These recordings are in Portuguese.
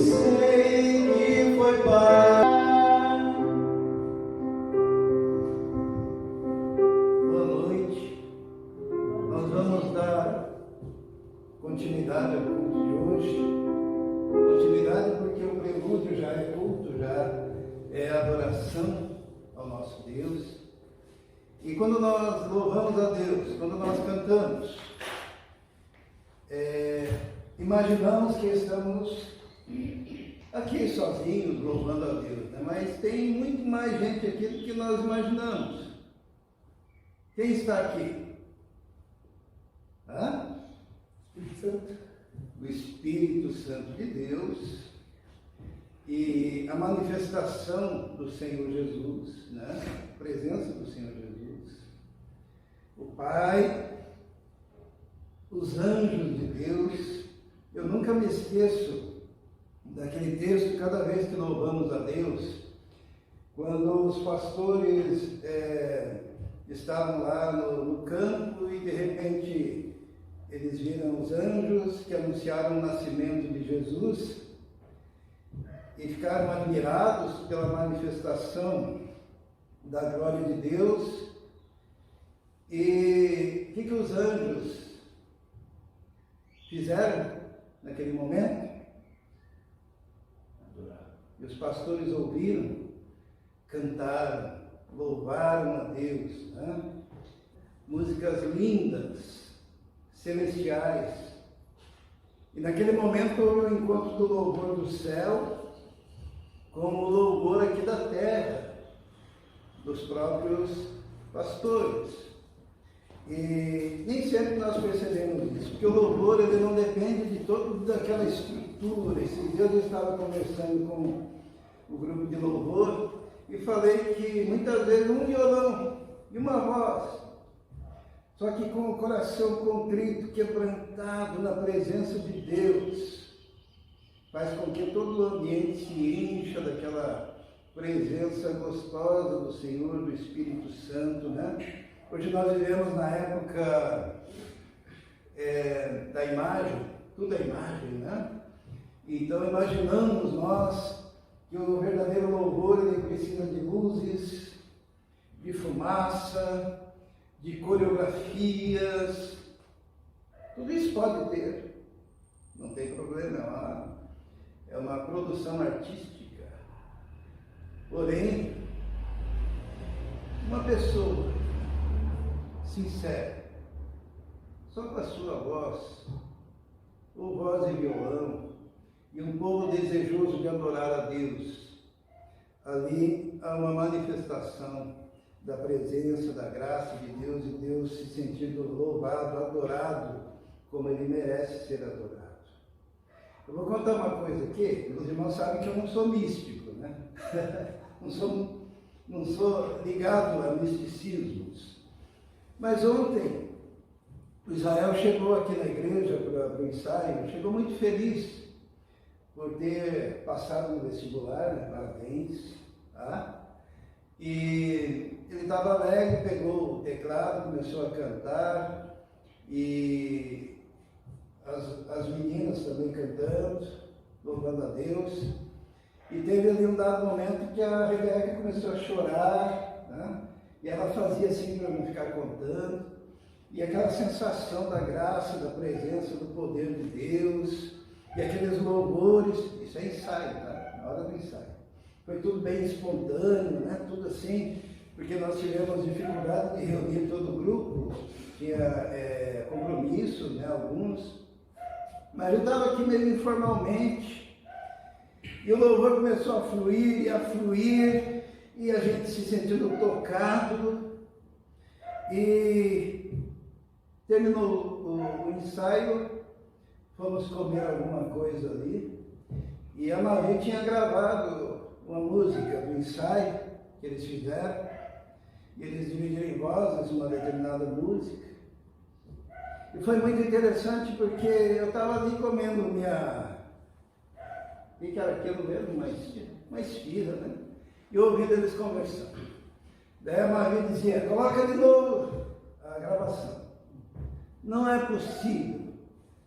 sei que foi paz. Boa noite. Nós vamos dar continuidade ao culto de hoje. Continuidade porque o prelúdio já é culto, já é adoração ao nosso Deus. E quando nós louvamos a Deus, quando nós cantamos, imaginamos que estamos aqui sozinhos louvando a Deus, né? Mas tem muito mais gente aqui do que nós imaginamos. Quem está aqui? O Espírito Santo de Deus e a manifestação do Senhor Jesus, né? A presença do Senhor Jesus, o Pai, os anjos de Deus. Eu nunca me esqueço daquele texto, cada vez que louvamos a Deus, quando os pastores estavam lá no campo e de repente eles viram os anjos que anunciaram o nascimento de Jesus e ficaram admirados pela manifestação da glória de Deus. E o que os anjos fizeram naquele momento? Adoraram. E os pastores ouviram, cantaram, louvaram a Deus, né? Músicas lindas, celestiais. E naquele momento houve o encontro do louvor do céu com o louvor aqui da terra, dos próprios pastores. E nem sempre nós percebemos isso, porque o louvor ele não depende de toda aquela estrutura. Esses dias eu estava conversando com o grupo de louvor e falei que muitas vezes um violão e uma voz, só que com o coração contrito, quebrantado na presença de Deus, faz com que todo o ambiente se encha daquela presença gostosa do Senhor, do Espírito Santo, né? Hoje nós vivemos na época da imagem, tudo é imagem, né? Então imaginamos nós que o verdadeiro louvor ele precisa de luzes, de fumaça, de coreografias. Tudo isso pode ter, não tem problema, é uma produção artística. Porém, uma pessoa sincera, só com a sua voz, ou voz e violão, e um povo desejoso de adorar a Deus, ali há uma manifestação da presença, da graça de Deus, e Deus se sentindo louvado, adorado, como Ele merece ser adorado. Eu vou contar uma coisa aqui, os irmãos sabem que eu não sou místico, né? não sou ligado a misticismos. Mas ontem, o Israel chegou aqui na igreja para o ensaio, chegou muito feliz por ter passado no vestibular, né? Parabéns, tá? E ele estava alegre, pegou o teclado, começou a cantar, e as meninas também cantando, louvando a Deus. E teve ali um dado momento que a Rebeca começou a chorar, né? E ela fazia assim para não ficar contando. E aquela sensação da graça, da presença, do poder de Deus, e aqueles louvores, isso é ensaio, tá? Na hora do ensaio. Foi tudo bem espontâneo, né? Tudo assim, porque nós tivemos dificuldade de reunir todo o grupo, tinha compromisso, né? Alguns. Mas eu estava aqui meio informalmente, e o louvor começou a fluir, e a gente se sentindo tocado, e terminou o ensaio, fomos comer alguma coisa ali, e a Maria tinha gravado uma música do ensaio que eles fizeram, e eles dividiram em vozes uma determinada música, e foi muito interessante porque eu estava ali comendo minha... O que era aquilo mesmo? Uma esfirra, né? E ouvindo eles conversando. Daí a Maria dizia, coloca de novo a gravação. Não é possível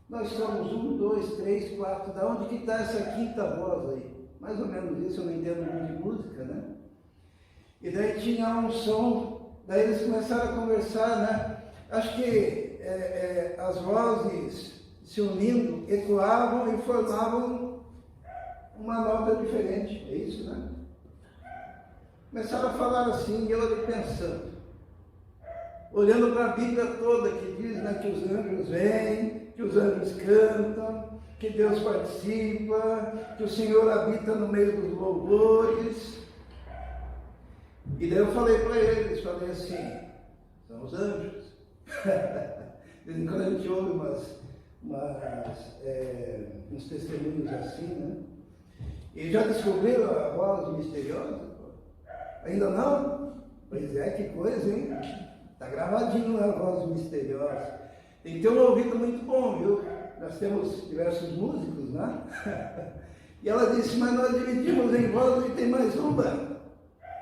Nós somos 1, 2, 3, 4. Da onde que está essa quinta voz aí? Mais ou menos isso, eu não entendo muito de música, né? E daí tinha um som, daí eles começaram a conversar, né? Acho que as vozes se unindo, ecoavam e formavam uma nota diferente, é isso, né? Começaram a falar assim, e eu ali pensando, olhando para a Bíblia toda, que diz, né, que os anjos vêm, que os anjos cantam, que Deus participa, que o Senhor habita no meio dos louvores. E daí eu falei para eles, falei assim, são os anjos. De vez em quando a gente ouve uns testemunhos assim, né? E já descobriram a voz misteriosa? Ainda não? Pois é, que coisa, hein? Está gravadinho a voz misteriosa. Tem que ter um ouvido muito bom, viu? Nós temos diversos músicos, né? E ela disse, mas nós dividimos em voz e tem mais uma.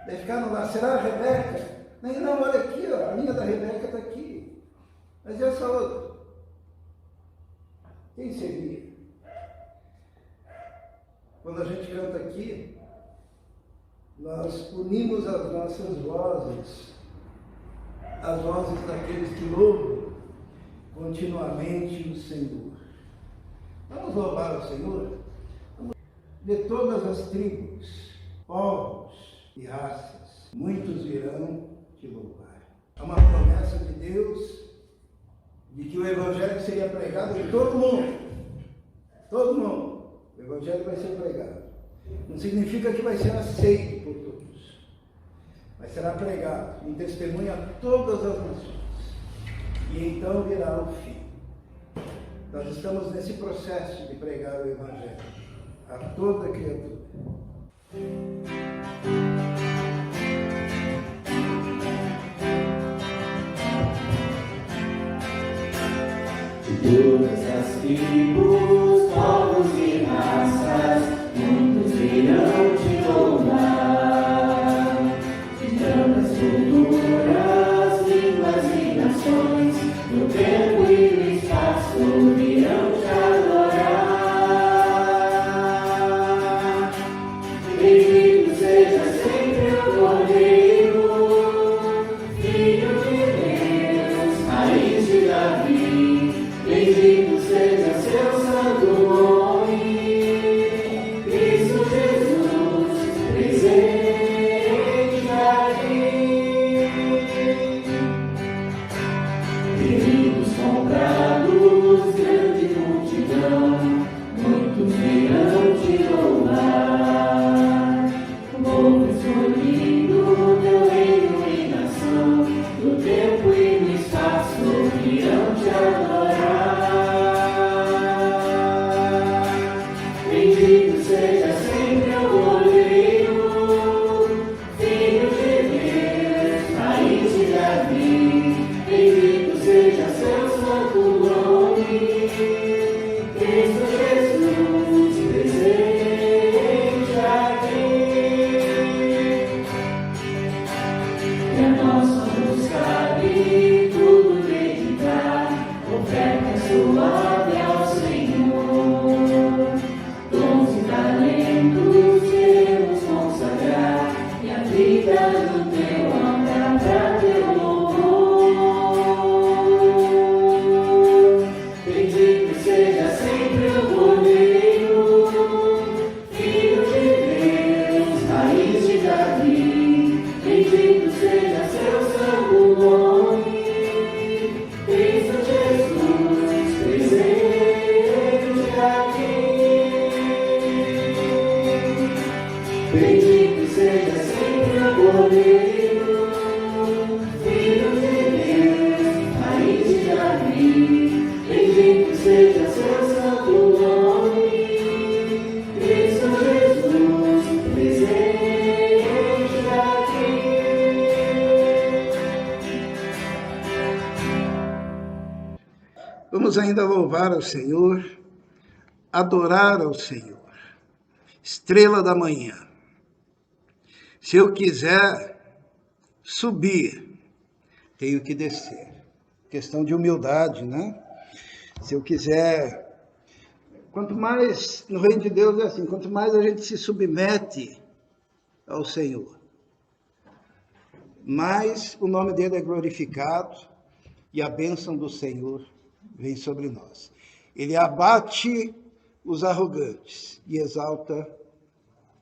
Daí ficaram lá, será a Rebeca? Não, olha aqui, ó, a minha da Rebeca está aqui. Mas e essa outra? Quem seria? Quando a gente canta aqui, nós unimos as nossas vozes, as vozes daqueles que louvam continuamente o Senhor. Vamos louvar o Senhor? De todas as tribos, povos e raças, muitos virão te louvar. É uma promessa de Deus de que o Evangelho seria pregado em todo mundo. Todo mundo. O Evangelho vai ser pregado. Não significa que vai ser aceito por todos, mas será pregado em testemunho a todas as nações. E então virá o fim. Nós estamos nesse processo de pregar o Evangelho a toda criatura. De todas as tribos, povos e raças, muitos virão te louvar. De tantas culturas, línguas e nações, no tempo e no espaço virão te adorar. Bendito seja sempre o Cordeiro, Filho de Deus, Raiz de Davi. Bendito seja seu santo nome, Cristo Jesus, presente aqui. Queridos comprados, grande multidão, muitos virão te louvar. Povo escolhido, teu reino e nação, no tempo e no espaço virão te adorar. Bendito seja sempre o Cordeiro, Filho de Deus, Raiz de Davi. Bendito seja seu santo nome, Cristo Jesus, presente aqui. E a nós nos cabe tudo dedicar, oferta suave ao Senhor. Dons e talentos queremos consagrar, e a vida no teu altar pra teu louvor. Bendito seja sempre o Cordeiro, Filho de Deus, Raiz de Davi. Bendito seja seu santo nome, Cristo Jesus, presente aqui. Bendito seja sempre o Cordeiro, Filho de Deus, Raiz de Davi. Bendito seja seu santo nome, Cristo Jesus, presente aqui. Vamos ainda louvar ao Senhor, adorar ao Senhor. Estrela da manhã. Se eu quiser subir, tenho que descer. Questão de humildade, né? Se eu quiser, quanto mais, no reino de Deus é assim, quanto mais a gente se submete ao Senhor, mais o nome dele é glorificado e a bênção do Senhor vem sobre nós. Ele abate os arrogantes e exalta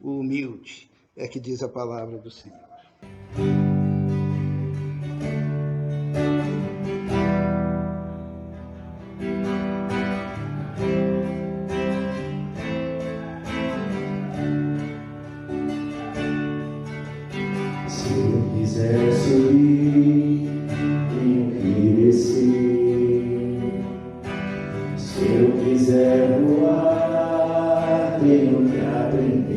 o humilde, é que diz a palavra do Senhor. Se eu quiser subir, tenho que descer. Se eu quiser voar, tenho que aprender.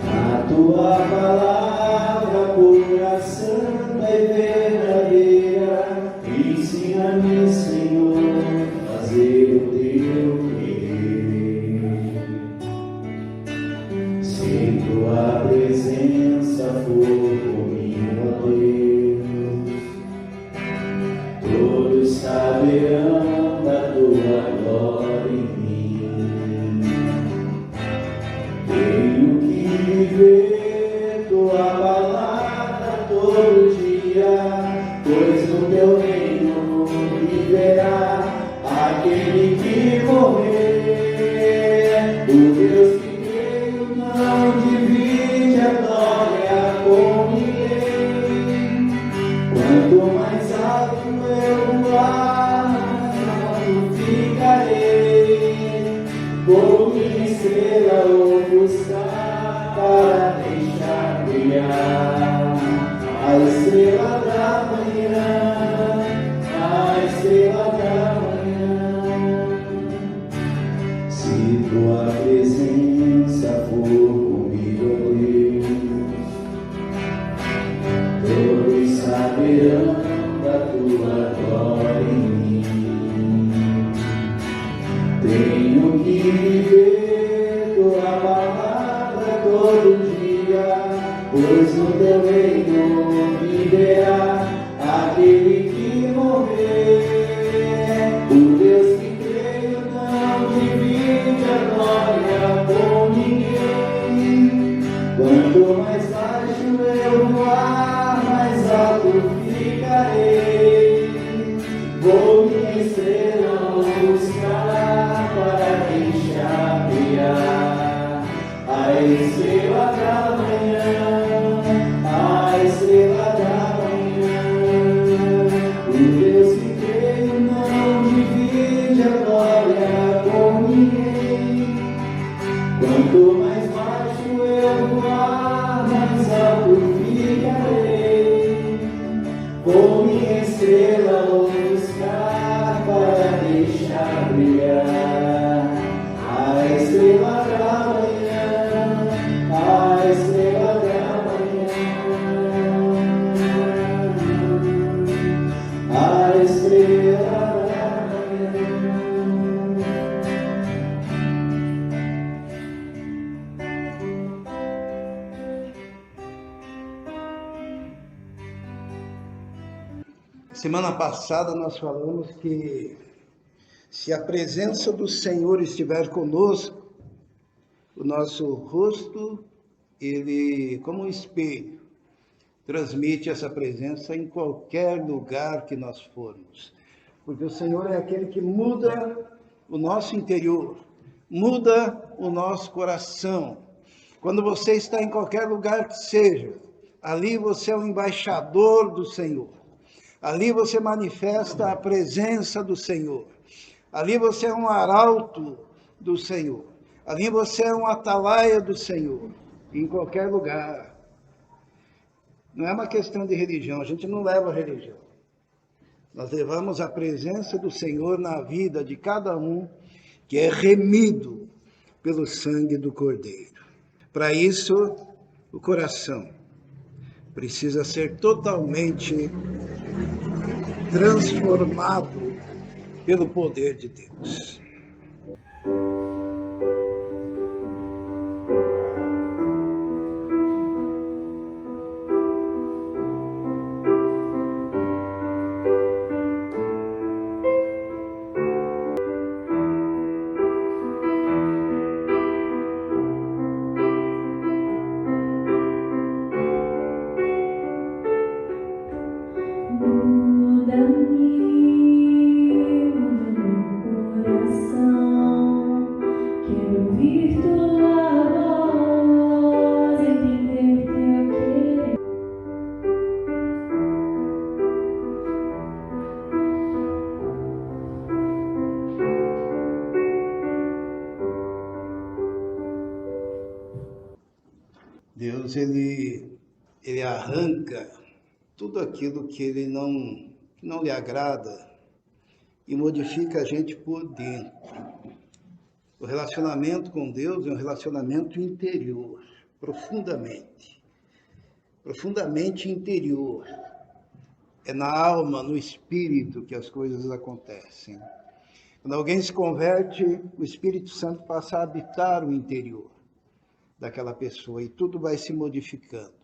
A tua palavra, pura, santa e verdadeira, ensina-me, Senhor, a fazer o teu querer. Se tua presença for comigo, ó Deus, todos saberão da tua glória em mim. Tenho que viver tua palavra todo dia, pois no teu reino viverá aquele que morrer. O Deus que creio não divide a glória com ninguém. Quanto mais alto eu voar, mais alto ficarei. Vou minha estrela ofuscar para deixar brilhar a estrela da manhã, a estrela da manhã. Se tua presença for comigo, ó Deus, todos saberão da tua glória em mim. Tenho que viver tua palavra todo dia, pois no teu reino viverá aquele que morrer. O Deus que creio não divide a glória com ninguém. Quanto mais baixo eu voar, mais alto ficarei. Vou minha estrela buscar para deixar brilhar a estrela da manhã, a estrela da manhã. O Deus que creio não divide a glória com ninguém. Quanto mais baixo eu voar, mais alto ficarei. Vou minha estrela buscar para deixar brilhar a estrela da manhã, a estrela da manhã, a estrela da manhã. Semana passada nós falamos que se a presença do Senhor estiver conosco, o nosso rosto, ele, como um espelho, transmite essa presença em qualquer lugar que nós formos. Porque o Senhor é aquele que muda o nosso interior, muda o nosso coração. Quando você está em qualquer lugar que seja, ali você é o embaixador do Senhor. Ali você manifesta a presença do Senhor. Ali você é um arauto do Senhor. Ali você é um atalaia do Senhor. Em qualquer lugar. Não é uma questão de religião. A gente não leva religião. Nós levamos a presença do Senhor na vida de cada um que é remido pelo sangue do Cordeiro. Para isso, o coração precisa ser totalmente transformado pelo poder de Deus. Deus, ele arranca tudo aquilo que ele não lhe agrada e modifica a gente por dentro. O relacionamento com Deus é um relacionamento interior, profundamente interior. É na alma, no espírito que as coisas acontecem. Quando alguém se converte, o Espírito Santo passa a habitar o interior daquela pessoa e tudo vai se modificando.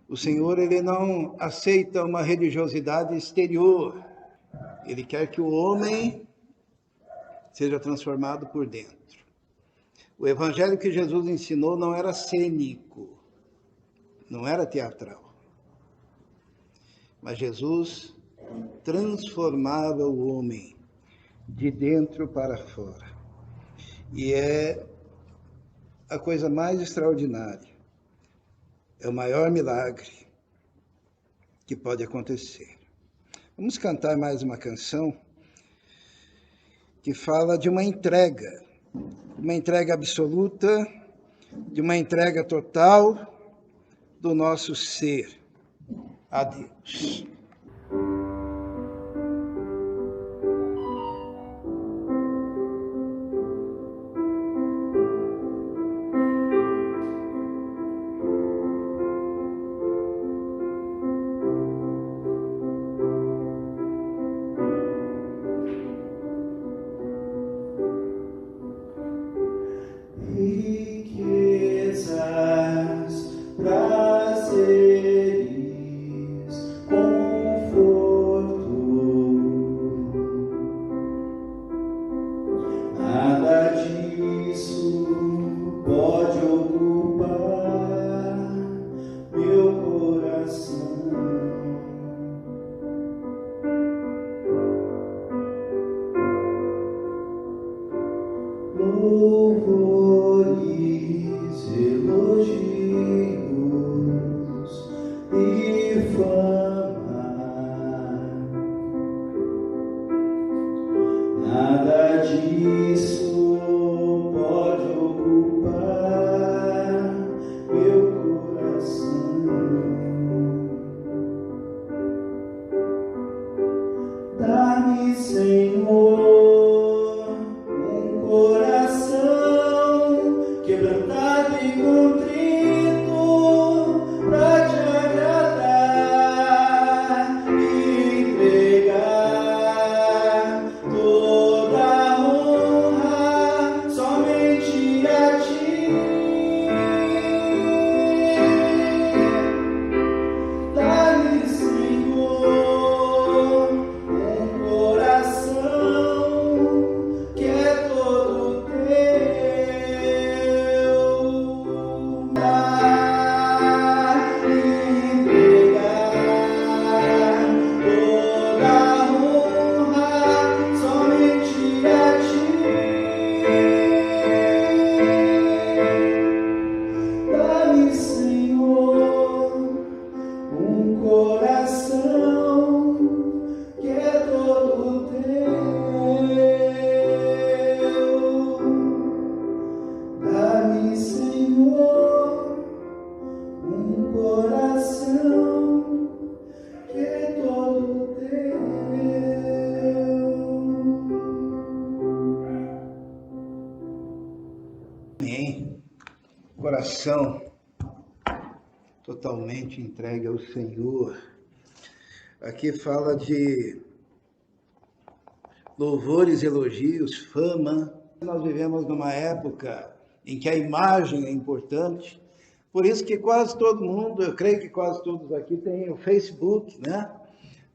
O Senhor, ele não aceita uma religiosidade exterior. Ele quer que o homem seja transformado por dentro. O evangelho que Jesus ensinou não era cênico, não era teatral. Mas Jesus transformava o homem de dentro para fora. E é a coisa mais extraordinária. É o maior milagre que pode acontecer. Vamos cantar mais uma canção que fala de uma entrega absoluta, de uma entrega total do nosso ser a Deus. Riquezas, prazeres, conforto, nada disso pode ocupar meu coração. Louvores, elogios e fama, nada disso pode ocupar meu coração. Dá-me, Senhor, um coração quebrantado e contrito pra te agradar e entregar toda a honra somente a ti. Dá-me, Senhor, um coração que é todo teu. Entregar toda a honra somente a ti. Dá-me, Senhor, um coração que é todo teu. Dá-me, Senhor, um coração que é todo teu. Amém. Coração totalmente entregue ao Senhor. Aqui fala de louvores, elogios, fama. Nós vivemos numa época em que a imagem é importante. Por isso que quase todo mundo, eu creio que quase todos aqui têm o Facebook, né?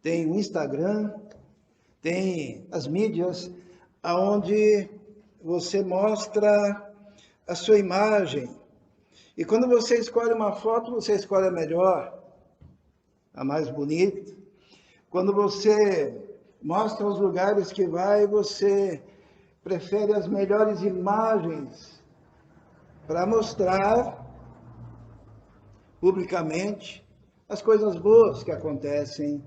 Tem o Instagram, tem as mídias, onde você mostra a sua imagem. E quando você escolhe uma foto, você escolhe a melhor, a mais bonita. Quando você mostra os lugares que vai, você prefere as melhores imagens para mostrar publicamente as coisas boas que acontecem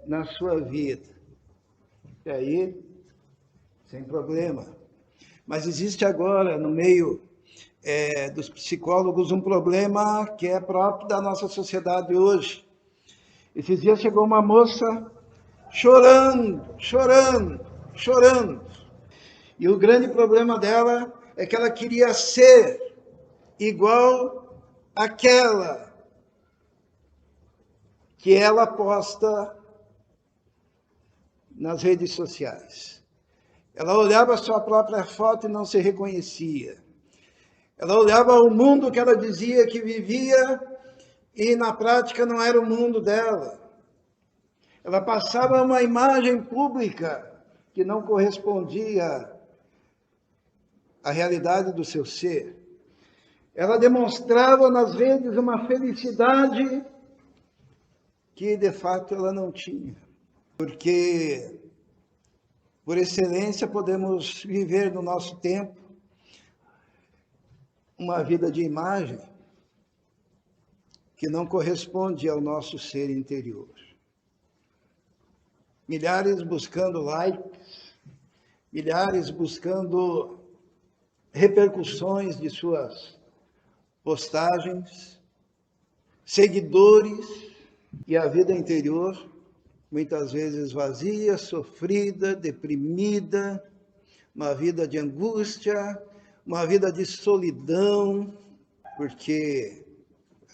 na sua vida. E aí, sem problema. Mas existe agora, no meio dos psicólogos, um problema que é próprio da nossa sociedade hoje. Esses dias chegou uma moça chorando, chorando, chorando. E o grande problema dela é que ela queria ser igual àquela que ela posta nas redes sociais. Ela olhava a sua própria foto e não se reconhecia. Ela olhava o mundo que ela dizia que vivia e na prática não era o mundo dela. Ela passava uma imagem pública que não correspondia à realidade do seu ser. Ela demonstrava nas redes uma felicidade que de fato ela não tinha. Porque, por excelência, podemos viver no nosso tempo uma vida de imagem que não corresponde ao nosso ser interior. Milhares buscando likes, milhares buscando repercussões de suas postagens, seguidores, e a vida interior muitas vezes vazia, sofrida, deprimida, uma vida de angústia, uma vida de solidão, porque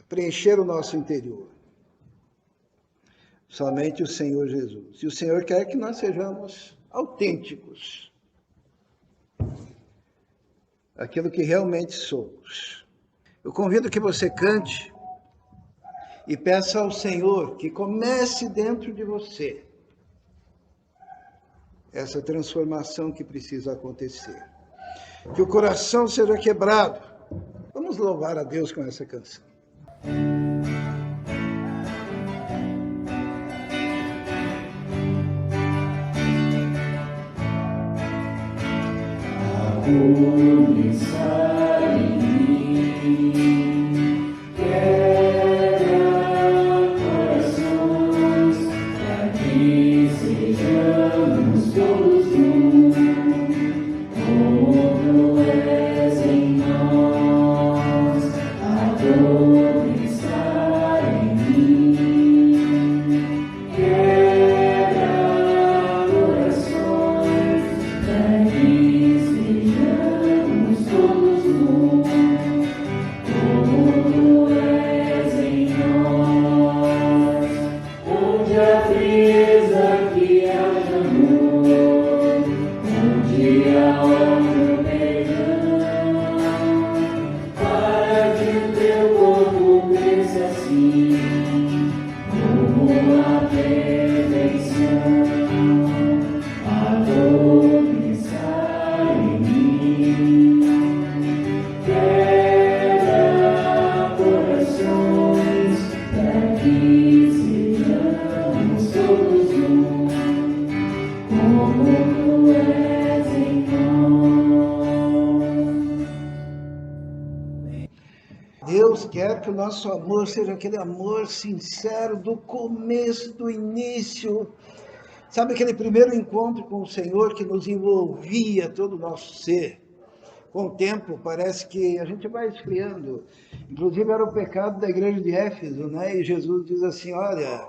preencher o nosso interior somente o Senhor Jesus. E o Senhor quer que nós sejamos autênticos, aquilo que realmente somos. Eu convido que você cante e peça ao Senhor que comece dentro de você essa transformação que precisa acontecer. Que o coração seja quebrado. Vamos louvar a Deus com essa canção. Começar em mim, quebra corações, para que sejamos todos um, como tu és em nós. A começar em mim, quebra corações, para que todos um, como tu és em nós, onde a frieza que haja amor, onde há ódio, perdão, para que o teu corpo pense assim, como a perfeição, a começar em mim. Quebra corações, para que sejamos todos um, como tu és em nós. Deus quer que o nosso amor seja aquele amor sincero do começo, do início. Sabe aquele primeiro encontro com o Senhor que nos envolvia todo o nosso ser? Com o tempo, parece que a gente vai esfriando. Inclusive, era o pecado da igreja de Éfeso, né? E Jesus diz assim, olha,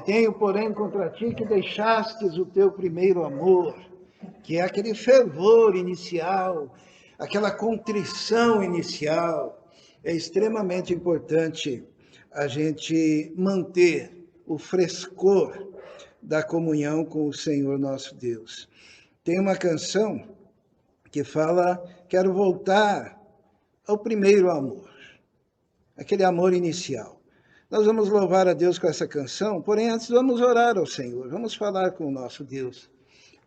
tenho, porém, contra ti que deixastes o teu primeiro amor, que é aquele fervor inicial, aquela contrição inicial. É extremamente importante a gente manter o frescor da comunhão com o Senhor nosso Deus. Tem uma canção que fala, quero voltar ao primeiro amor, aquele amor inicial. Nós vamos louvar a Deus com essa canção, porém antes vamos orar ao Senhor, vamos falar com o nosso Deus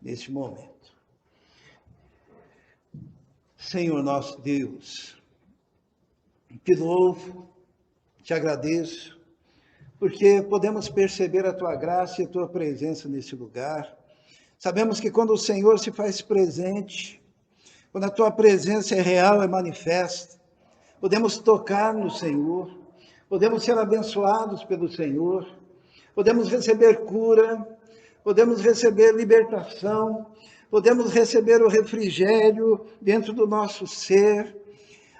neste momento. Senhor nosso Deus, te louvo, te agradeço, porque podemos perceber a Tua graça e a Tua presença nesse lugar. Sabemos que quando o Senhor se faz presente, quando a Tua presença é real, é manifesta, podemos tocar no Senhor, podemos ser abençoados pelo Senhor, podemos receber cura, podemos receber libertação, podemos receber o refrigério dentro do nosso ser,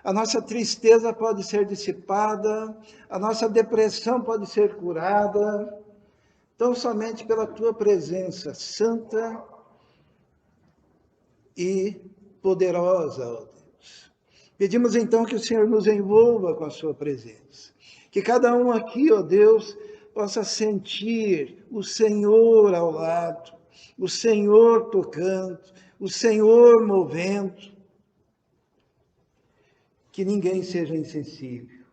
a nossa tristeza pode ser dissipada, a nossa depressão pode ser curada, tão somente pela Tua presença santa e poderosa, ó Deus. Pedimos então que o Senhor nos envolva com a Sua presença, que cada um aqui, ó Deus, possa sentir o Senhor ao lado, o Senhor tocando, o Senhor movendo, que ninguém seja insensível,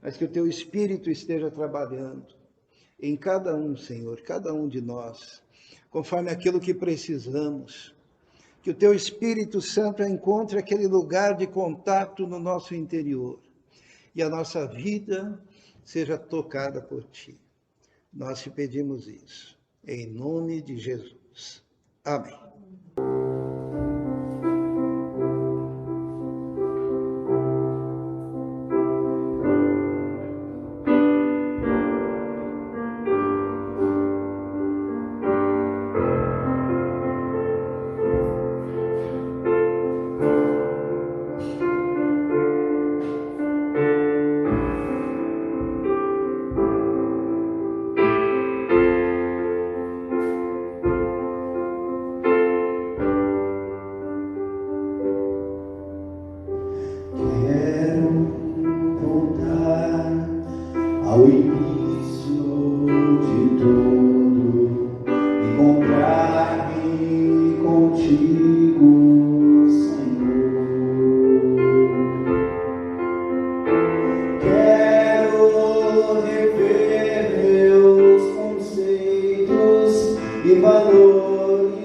mas que o Teu Espírito esteja trabalhando em cada um, Senhor, cada um de nós, conforme aquilo que precisamos, que o Teu Espírito Santo encontre aquele lugar de contato no nosso interior e a nossa vida seja tocada por Ti. Nós te pedimos isso, em nome de Jesus. Amém. Ao início de tudo, encontrar-me contigo, Senhor. Quero rever meus conceitos e valores,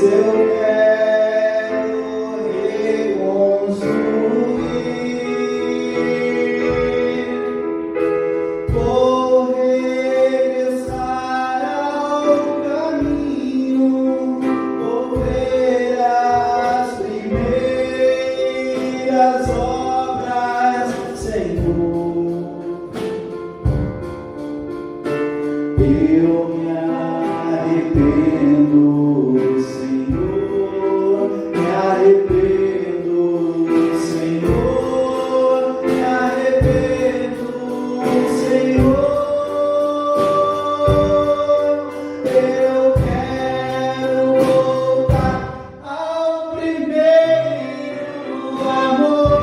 eu quero reconstruir. Eu me arrependo, Senhor, me arrependo, Senhor, me arrependo, Senhor. Eu quero voltar ao primeiro amor,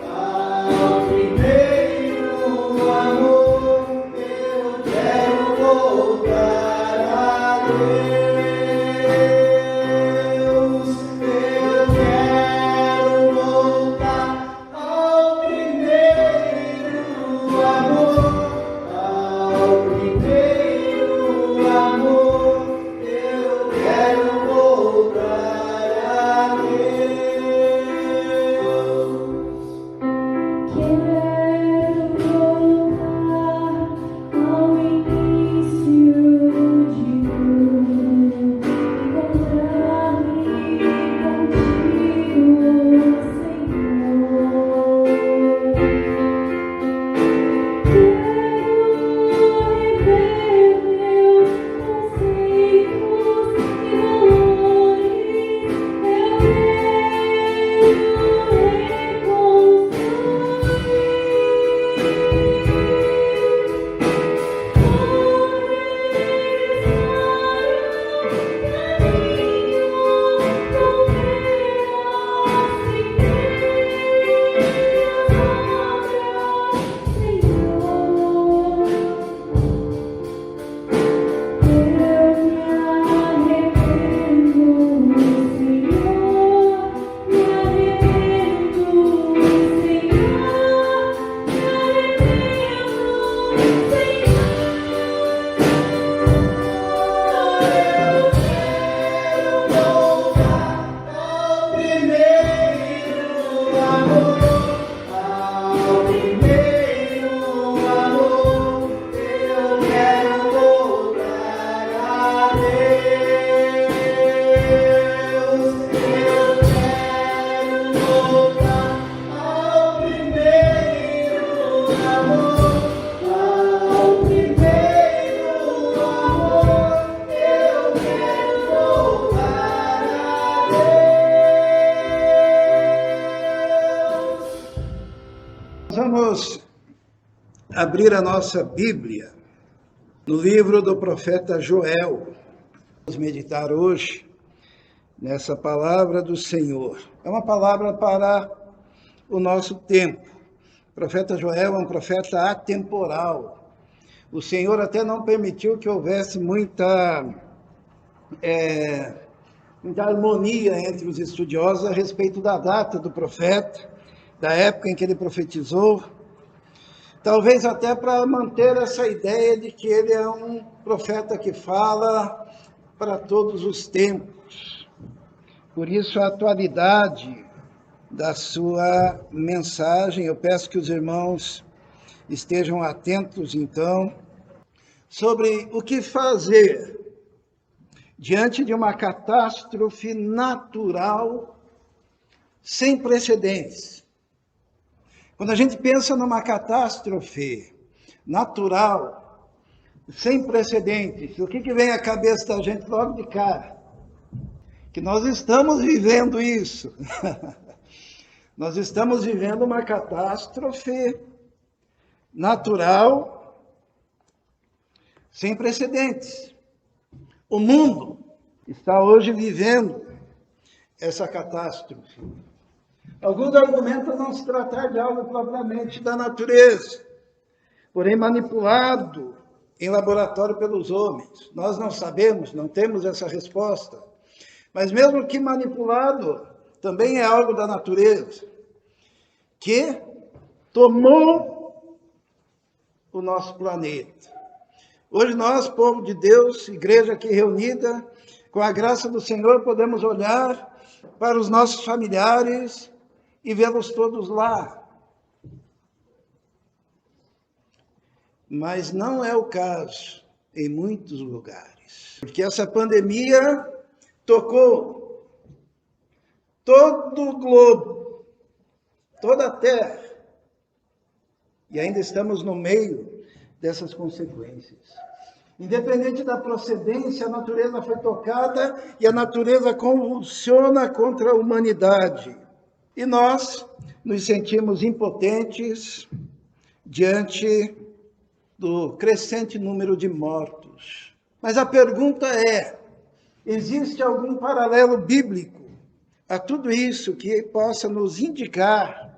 ao primeiro amor. Voltar a ver. abrir a nossa Bíblia no livro do profeta Joel. Vamos meditar hoje nessa palavra do Senhor. É uma palavra para o nosso tempo. O profeta Joel é um profeta atemporal. O Senhor até não permitiu que houvesse muita harmonia entre os estudiosos a respeito da data do profeta, da época em que ele profetizou. Talvez até para manter essa ideia de que ele é um profeta que fala para todos os tempos. Por isso, a atualidade da sua mensagem, eu peço que os irmãos estejam atentos, então, sobre o que fazer diante de uma catástrofe natural sem precedentes. Quando a gente pensa numa catástrofe natural sem precedentes, o que vem à cabeça da gente logo de cara? Que nós estamos vivendo isso. Nós estamos vivendo uma catástrofe natural sem precedentes. O mundo está hoje vivendo essa catástrofe. Alguns argumentam não se tratar de algo propriamente da natureza, porém manipulado em laboratório pelos homens. Nós não sabemos, não temos essa resposta. Mas mesmo que manipulado, também é algo da natureza, que tomou o nosso planeta. Hoje nós, povo de Deus, igreja aqui reunida, com a graça do Senhor, podemos olhar para os nossos familiares e vê-los todos lá. Mas não é o caso em muitos lugares, porque essa pandemia tocou todo o globo, toda a terra, e ainda estamos no meio dessas consequências. Independente da procedência, a natureza foi tocada e a natureza convulsiona contra a humanidade. E nós nos sentimos impotentes diante do crescente número de mortos. Mas a pergunta é: existe algum paralelo bíblico a tudo isso que possa nos indicar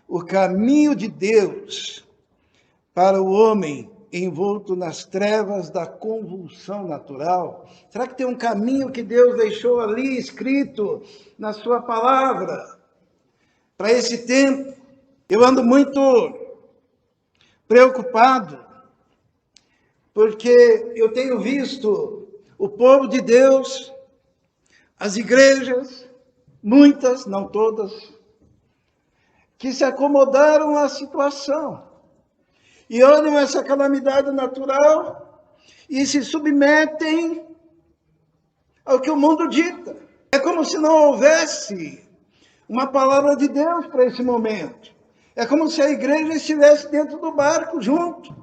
o caminho de Deus para o homem envolto nas trevas da convulsão natural? Será que tem um caminho que Deus deixou ali escrito na sua palavra para esse tempo? Eu ando muito preocupado, porque eu tenho visto o povo de Deus, as igrejas, muitas, não todas, que se acomodaram à situação e olham essa calamidade natural e se submetem ao que o mundo dita. É como se não houvesse uma palavra de Deus para esse momento. É como se a igreja estivesse dentro do barco junto.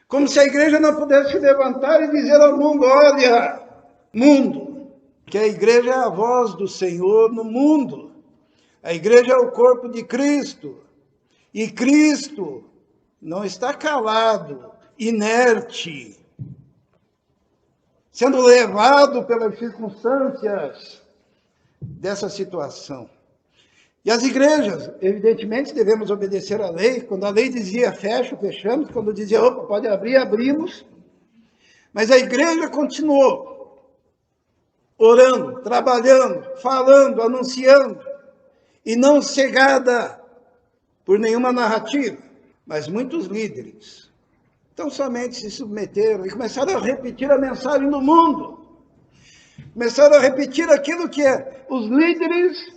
Como se a igreja não pudesse se levantar e dizer ao mundo: olha, mundo, que a igreja é a voz do Senhor no mundo. A igreja é o corpo de Cristo. E Cristo não está calado, inerte, sendo levado pelas circunstâncias dessa situação. E as igrejas, evidentemente, devemos obedecer à lei. Quando a lei dizia fecha, fechamos. Quando dizia opa, pode abrir, abrimos. Mas a igreja continuou orando, trabalhando, falando, anunciando, e não cegada por nenhuma narrativa. Mas muitos líderes então somente se submeteram e começaram a repetir a mensagem do mundo. Começaram a repetir aquilo que os líderes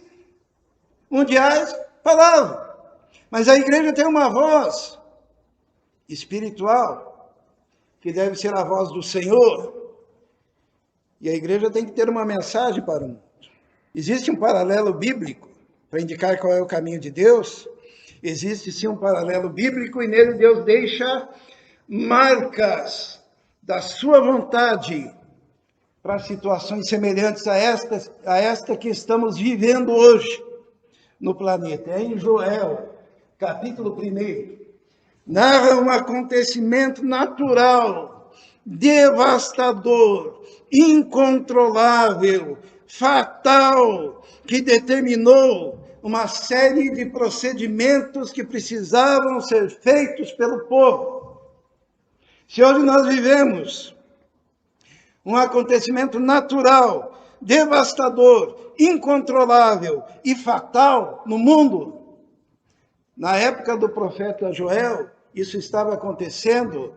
mundiais falavam. Mas a igreja tem uma voz espiritual, que deve ser a voz do Senhor. E a igreja tem que ter uma mensagem para o mundo. Existe um paralelo bíblico para indicar qual é o caminho de Deus? Existe sim um paralelo bíblico, e nele Deus deixa marcas da sua vontade para situações semelhantes a esta que estamos vivendo hoje no planeta. É em Joel, capítulo 1, narra um acontecimento natural, devastador, incontrolável, fatal, que determinou uma série de procedimentos que precisavam ser feitos pelo povo. Se hoje nós vivemos um acontecimento natural, devastador, incontrolável e fatal no mundo, na época do profeta Joel, isso estava acontecendo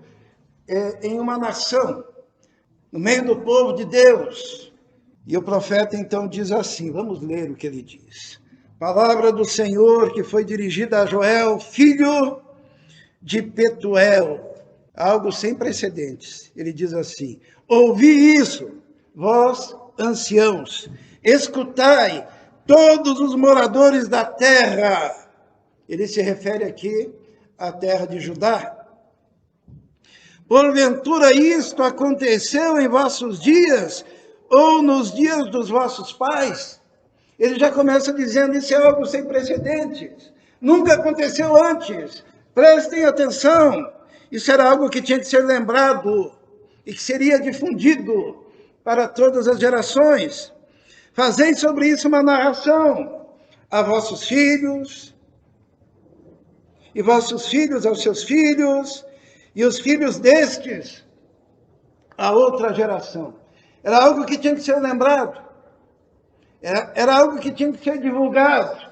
em uma nação, no meio do povo de Deus. E o profeta então diz assim, vamos ler o que ele diz. Palavra do Senhor que foi dirigida a Joel, filho de Petuel, algo sem precedentes. Ele diz assim, ouvi isso, vós anciãos, escutai todos os moradores da terra. Ele se refere aqui à terra de Judá. Porventura isto aconteceu em vossos dias, ou nos dias dos vossos pais? Ele já começa dizendo, isso é algo sem precedentes. Nunca aconteceu antes. Prestem atenção. Isso era algo que tinha que ser lembrado e que seria difundido para todas as gerações. Fazei sobre isso uma narração a vossos filhos, e vossos filhos aos seus filhos, e os filhos destes a outra geração. Era algo que tinha que ser lembrado. Era algo que tinha que ser divulgado.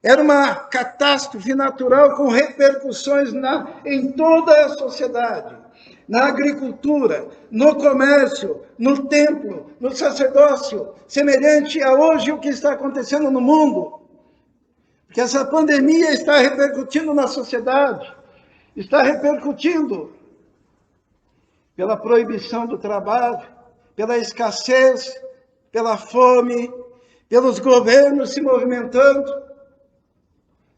Era uma catástrofe natural com repercussões em toda a sociedade. Na agricultura, no comércio, no templo, no sacerdócio, semelhante a hoje o que está acontecendo no mundo. Porque essa pandemia está repercutindo na sociedade, está repercutindo pela proibição do trabalho, pela escassez, pela fome, pelos governos se movimentando,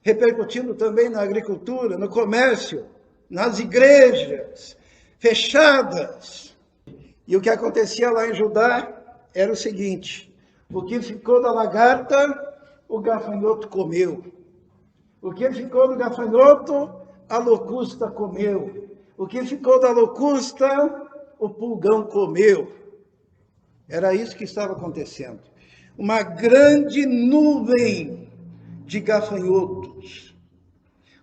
repercutindo também na agricultura, no comércio, nas igrejas fechadas. E o que acontecia lá em Judá era o seguinte, o que ficou da lagarta, o gafanhoto comeu. O que ficou do gafanhoto, a locusta comeu. O que ficou da locusta, o pulgão comeu. Era isso que estava acontecendo. Uma grande nuvem de gafanhotos.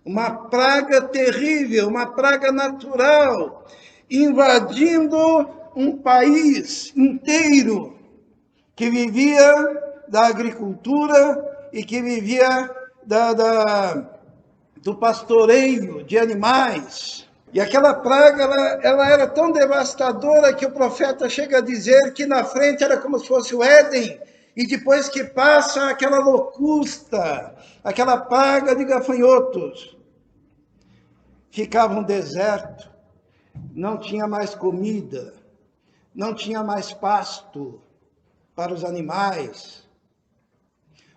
Uma praga terrível, uma praga natural, invadindo um país inteiro que vivia da agricultura e que vivia do pastoreio de animais. E aquela praga, ela era tão devastadora que o profeta chega a dizer que na frente era como se fosse o Éden, e depois que passa aquela locusta, aquela praga de gafanhotos, ficava um deserto, não tinha mais comida, não tinha mais pasto para os animais.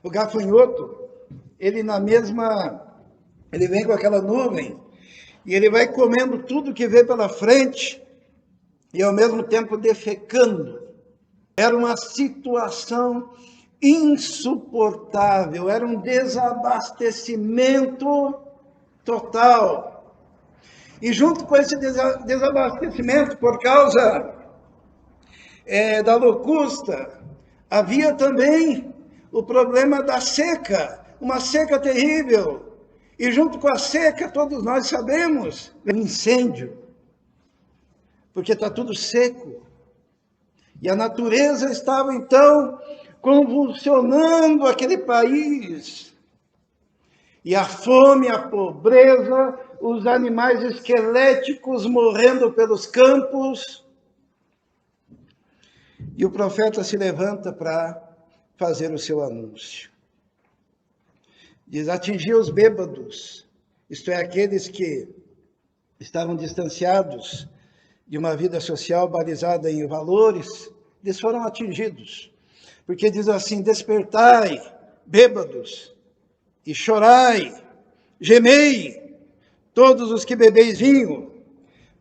O gafanhoto, ele vem com aquela nuvem, e ele vai comendo tudo que vê pela frente, e ao mesmo tempo defecando. Era uma situação insuportável, era um desabastecimento total. E junto com esse desabastecimento, por causa da locusta, havia também o problema da seca, uma seca terrível. E junto com a seca, todos nós sabemos, o incêndio, porque está tudo seco. E a natureza estava, então, convulsionando aquele país. E a fome, a pobreza, os animais esqueléticos morrendo pelos campos. E o profeta se levanta para fazer o seu anúncio. Diz, atingir os bêbados, isto é, aqueles que estavam distanciados de uma vida social balizada em valores, eles foram atingidos. Porque diz assim, despertai, bêbados, e chorai, gemei, todos os que bebeis vinho,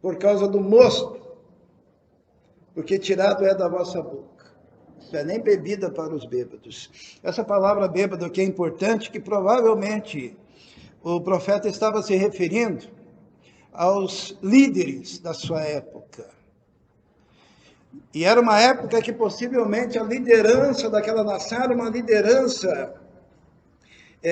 por causa do mosto, porque tirado é da vossa boca. Isso é nem bebida para os bêbados. Essa palavra bêbado aqui é importante, que provavelmente O profeta estava se referindo aos líderes da sua época. E era uma época que possivelmente a liderança daquela nação era uma liderança,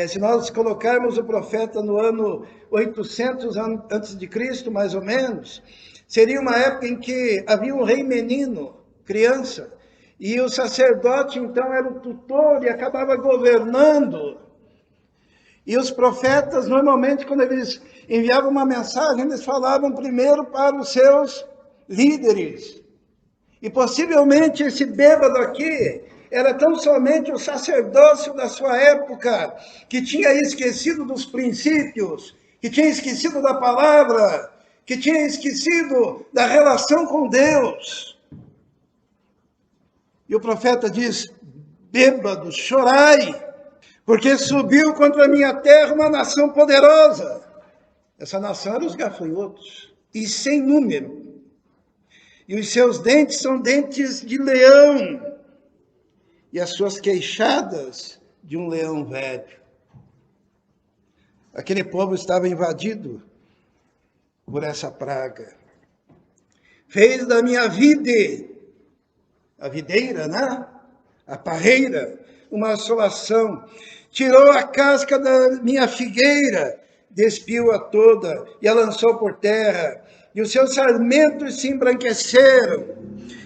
se nós colocarmos o profeta no ano 800 antes de Cristo, mais ou menos, seria uma época em que havia um rei menino, criança, e o sacerdote então era o tutor e acabava governando. E os profetas, normalmente, quando eles enviavam uma mensagem, eles falavam primeiro para os seus líderes. E possivelmente esse bêbado aqui era tão somente o sacerdócio da sua época, que tinha esquecido dos princípios, que tinha esquecido da palavra, que tinha esquecido da relação com Deus. E o profeta diz: bêbados, chorai, porque subiu contra a minha terra uma nação poderosa. Essa nação era os gafanhotos, e sem número. E os seus dentes são dentes de leão, e as suas queixadas de um leão velho. Aquele povo estava invadido por essa praga. Fez da minha vide, a videira, né? A parreira, uma assolação. Tirou a casca da minha figueira, despiu-a toda e a lançou por terra, e os seus sarmentos se embranqueceram.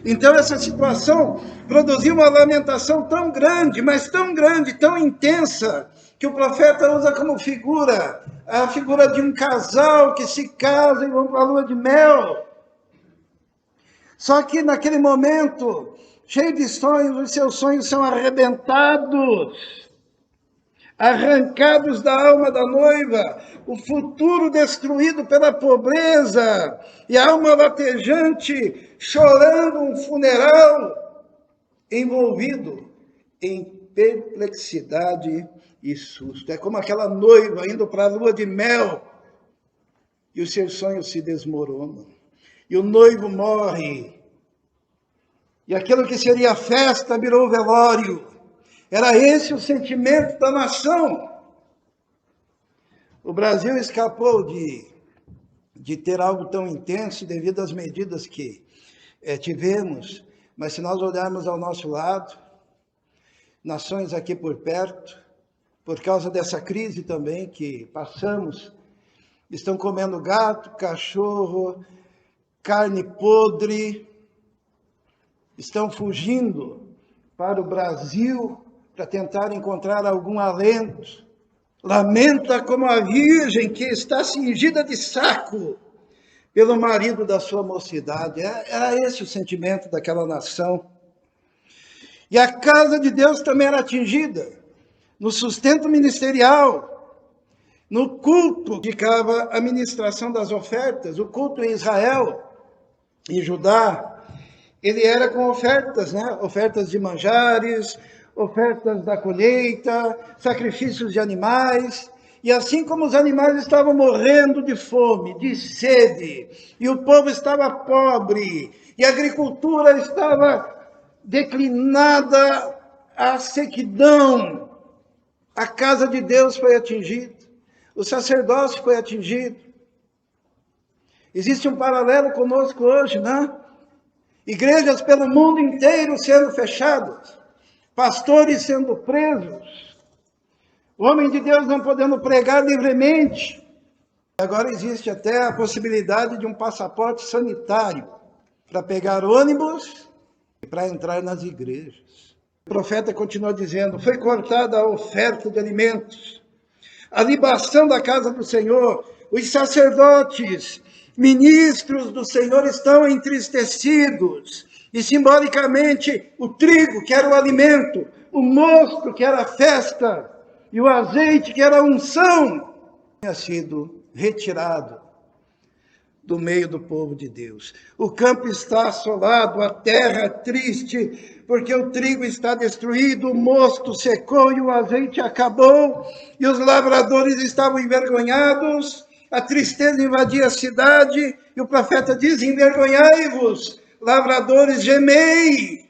Então essa situação produziu uma lamentação tão grande, mas tão grande, tão intensa, que o profeta usa como figura, a figura de um casal que se casa e vão para a lua de mel. Só que naquele momento, cheio de sonhos, os seus sonhos são arrebentados, arrancados da alma da noiva, o futuro destruído pela pobreza, e a alma latejante chorando um funeral, envolvido em perplexidade e susto. É como aquela noiva indo para a lua de mel, e os seus sonhos se desmoronam, e o noivo morre, e aquilo que seria festa virou velório. Era esse o sentimento da nação. O Brasil escapou de ter algo tão intenso devido às medidas que tivemos, mas se nós olharmos ao nosso lado, nações aqui por perto, por causa dessa crise também que passamos, estão comendo gato, cachorro, carne podre, estão fugindo para o Brasil para tentar encontrar algum alento. Lamenta como a virgem que está cingida de saco pelo marido da sua mocidade. Era esse o sentimento daquela nação. E a casa de Deus também era atingida, no sustento ministerial, no culto que ficava a ministração das ofertas. O culto em Israel, em Judá, ele era com ofertas, né? Ofertas de manjares, ofertas da colheita, sacrifícios de animais. E assim como os animais estavam morrendo de fome, de sede, e o povo estava pobre, e a agricultura estava declinada à sequidão, a casa de Deus foi atingida, o sacerdócio foi atingido. Existe um paralelo conosco hoje, né? Igrejas pelo mundo inteiro sendo fechadas, pastores sendo presos, o homem de Deus não podendo pregar livremente. Agora existe até a possibilidade de um passaporte sanitário para pegar ônibus e para entrar nas igrejas. O profeta continua dizendo: foi cortada a oferta de alimentos, a libação da casa do Senhor, os sacerdotes, ministros do Senhor estão entristecidos, e simbolicamente o trigo, que era o alimento, o mosto, que era a festa, e o azeite, que era a unção, tinha sido retirado do meio do povo de Deus. O campo está assolado, a terra triste, porque o trigo está destruído, o mosto secou e o azeite acabou, e os lavradores estavam envergonhados, a tristeza invadia a cidade, e o profeta diz: envergonhai-vos, lavradores, gemei,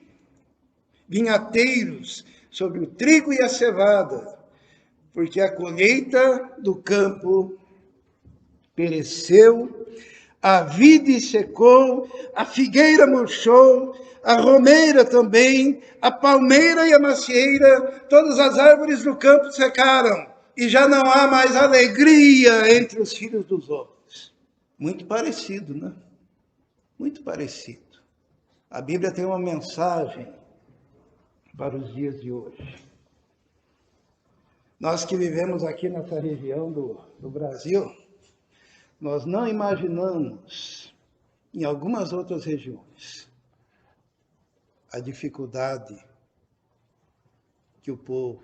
vinhateiros, sobre o trigo e a cevada. porque a colheita do campo pereceu, a vide secou, a figueira murchou, a romeira também, a palmeira e a macieira, todas as árvores do campo secaram, e já não há mais alegria entre os filhos dos homens. Muito parecido, né? Muito parecido. A Bíblia tem uma mensagem para os dias de hoje. Nós que vivemos aqui nessa região do Brasil, nós não imaginamos, em algumas outras regiões, a dificuldade que o povo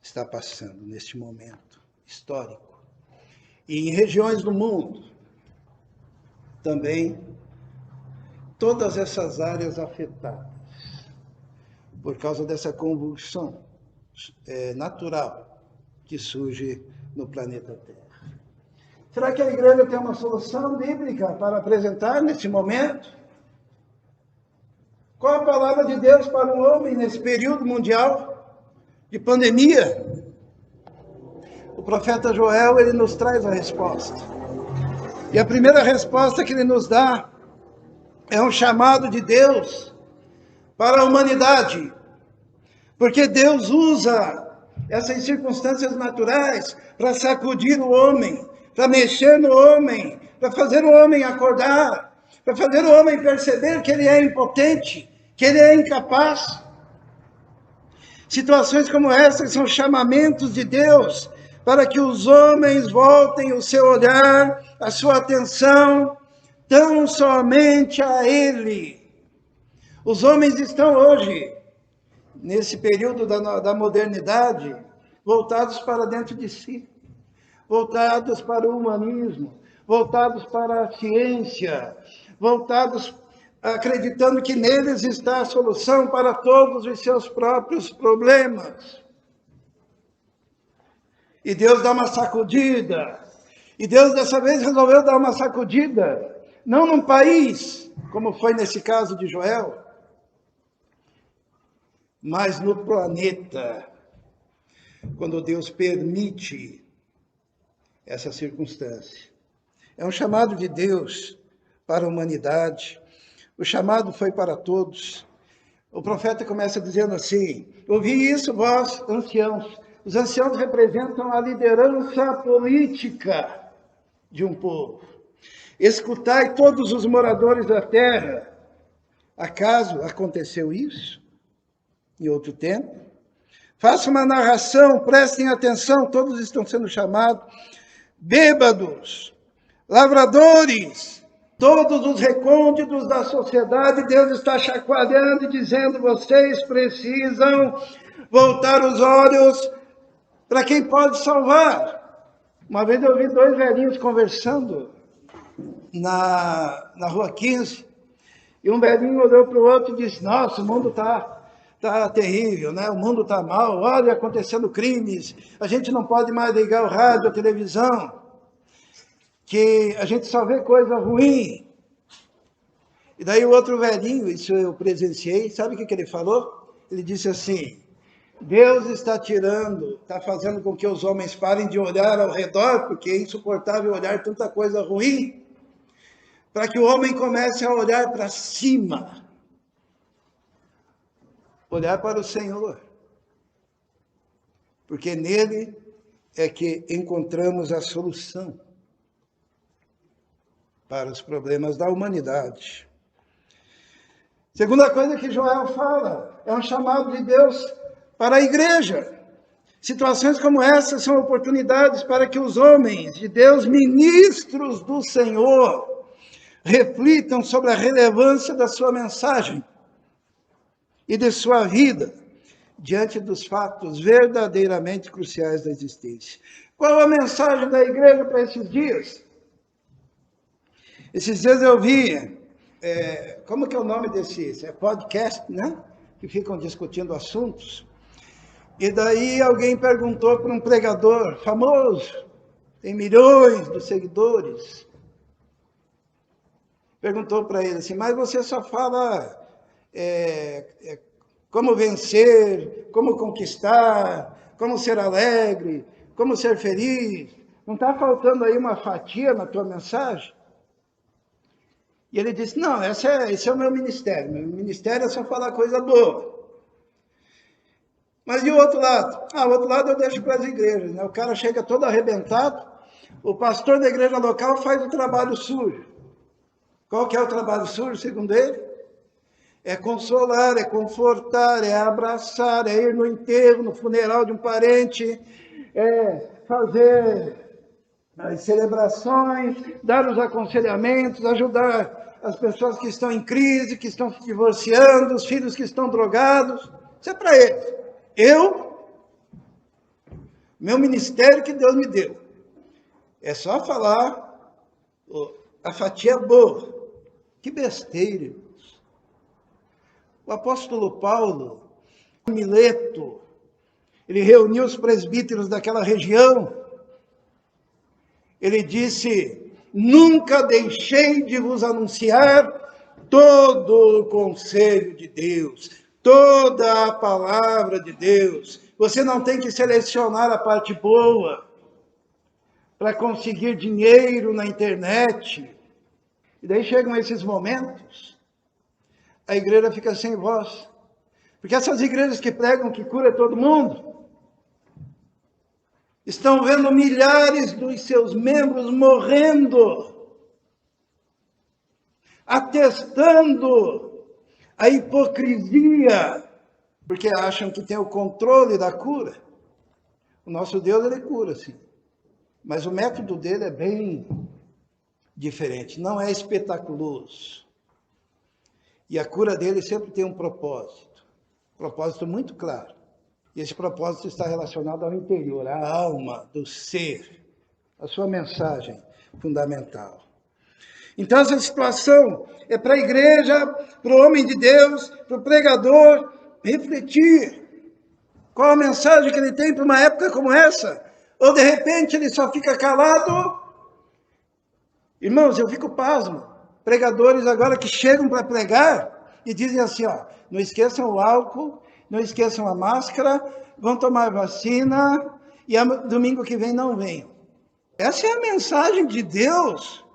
está passando neste momento histórico. E em regiões do mundo, também, todas essas áreas afetadas, por causa dessa convulsão natural que surge no planeta Terra. Será que a igreja tem uma solução bíblica para apresentar nesse momento? Qual a palavra de Deus para o homem nesse período mundial de pandemia? O profeta Joel, ele nos traz a resposta. E a primeira resposta que ele nos dá é um chamado de Deus para a humanidade. Porque Deus usa essas circunstâncias naturais para sacudir o homem, para mexer no homem, para fazer o homem acordar, para fazer o homem perceber que ele é impotente, que ele é incapaz. Situações como essas são chamamentos de Deus para que os homens voltem o seu olhar, a sua atenção, tão somente a Ele. Os homens estão hoje, nesse período da modernidade, voltados para dentro de si, voltados para o humanismo, voltados para a ciência, voltados acreditando que neles está a solução para todos os seus próprios problemas. E Deus dá uma sacudida. E Deus dessa vez resolveu dar uma sacudida, não num país, como foi nesse caso de Joel, mas no planeta, quando Deus permite essa circunstância. É um chamado de Deus para a humanidade. O chamado foi para todos. O profeta começa dizendo assim: ouvi isso, vós, anciãos. Os anciãos representam a liderança política de um povo. Escutai todos os moradores da terra. Acaso aconteceu isso em outro tempo? Faça uma narração, prestem atenção, todos estão sendo chamados. Bêbados, lavradores, todos os recônditos da sociedade, Deus está chacoalhando e dizendo: vocês precisam voltar os olhos para quem pode salvar. Uma vez eu vi dois velhinhos conversando na Rua 15, e um velhinho olhou para o outro e disse: nossa, o mundo tá terrível, né? O mundo está mal, olha, acontecendo crimes, a gente não pode mais ligar o rádio, a televisão, que a gente só vê coisa ruim. E daí o outro velhinho, isso eu presenciei, sabe o que ele falou? Ele disse assim: Deus está fazendo com que os homens parem de olhar ao redor, porque é insuportável olhar tanta coisa ruim, para que o homem comece a olhar para cima, olhar para o Senhor, porque nele é que encontramos a solução para os problemas da humanidade. Segunda coisa que Joel fala, é um chamado de Deus para a igreja. Situações como essa são oportunidades para que os homens de Deus, ministros do Senhor, reflitam sobre a relevância da sua mensagem e de sua vida diante dos fatos verdadeiramente cruciais da existência. Qual a mensagem da igreja para esses dias? Esses dias eu vi, como que é o nome desse podcast, né? Que ficam discutindo assuntos. E daí alguém perguntou para um pregador famoso, tem milhões de seguidores, perguntou para ele assim: mas você só fala como vencer, como conquistar, como ser alegre, como ser feliz. Não está faltando aí uma fatia na tua mensagem? E ele disse, não, esse é o meu ministério. Meu ministério é só falar coisa boa. Mas e o outro lado? O outro lado eu deixo para as igrejas, né? O cara chega todo arrebentado, o pastor da igreja local faz o trabalho sujo. Qual que é o trabalho sujo, segundo ele? É consolar, é confortar, é abraçar, é ir no enterro, no funeral de um parente, é fazer as celebrações, dar os aconselhamentos, ajudar as pessoas que estão em crise, que estão se divorciando, os filhos que estão drogados. Isso é para eles. Meu ministério que Deus me deu, é só falar a fatia boa. Que besteira. O apóstolo Paulo, em Mileto, ele reuniu os presbíteros daquela região. Ele disse, nunca deixei de vos anunciar todo o conselho de Deus, toda a palavra de Deus. Você não tem que selecionar a parte boa para conseguir dinheiro na internet. E daí chegam esses momentos, a igreja fica sem voz. Porque essas igrejas que pregam que cura todo mundo, estão vendo milhares dos seus membros morrendo, atestando a hipocrisia, porque acham que tem o controle da cura. O nosso Deus, ele cura, sim. Mas o método dele é bem diferente, não é espetaculoso. E a cura dele sempre tem um propósito muito claro. E esse propósito está relacionado ao interior, à alma do ser, a sua mensagem fundamental. Então essa situação é para a igreja, para o homem de Deus, para o pregador refletir. Qual a mensagem que ele tem para uma época como essa? Ou de repente ele só fica calado? Irmãos, eu fico pasmo. Pregadores agora que chegam para pregar e dizem assim, não esqueçam o álcool, não esqueçam a máscara, vão tomar vacina e domingo que vem não venham. Essa é a mensagem de Deus?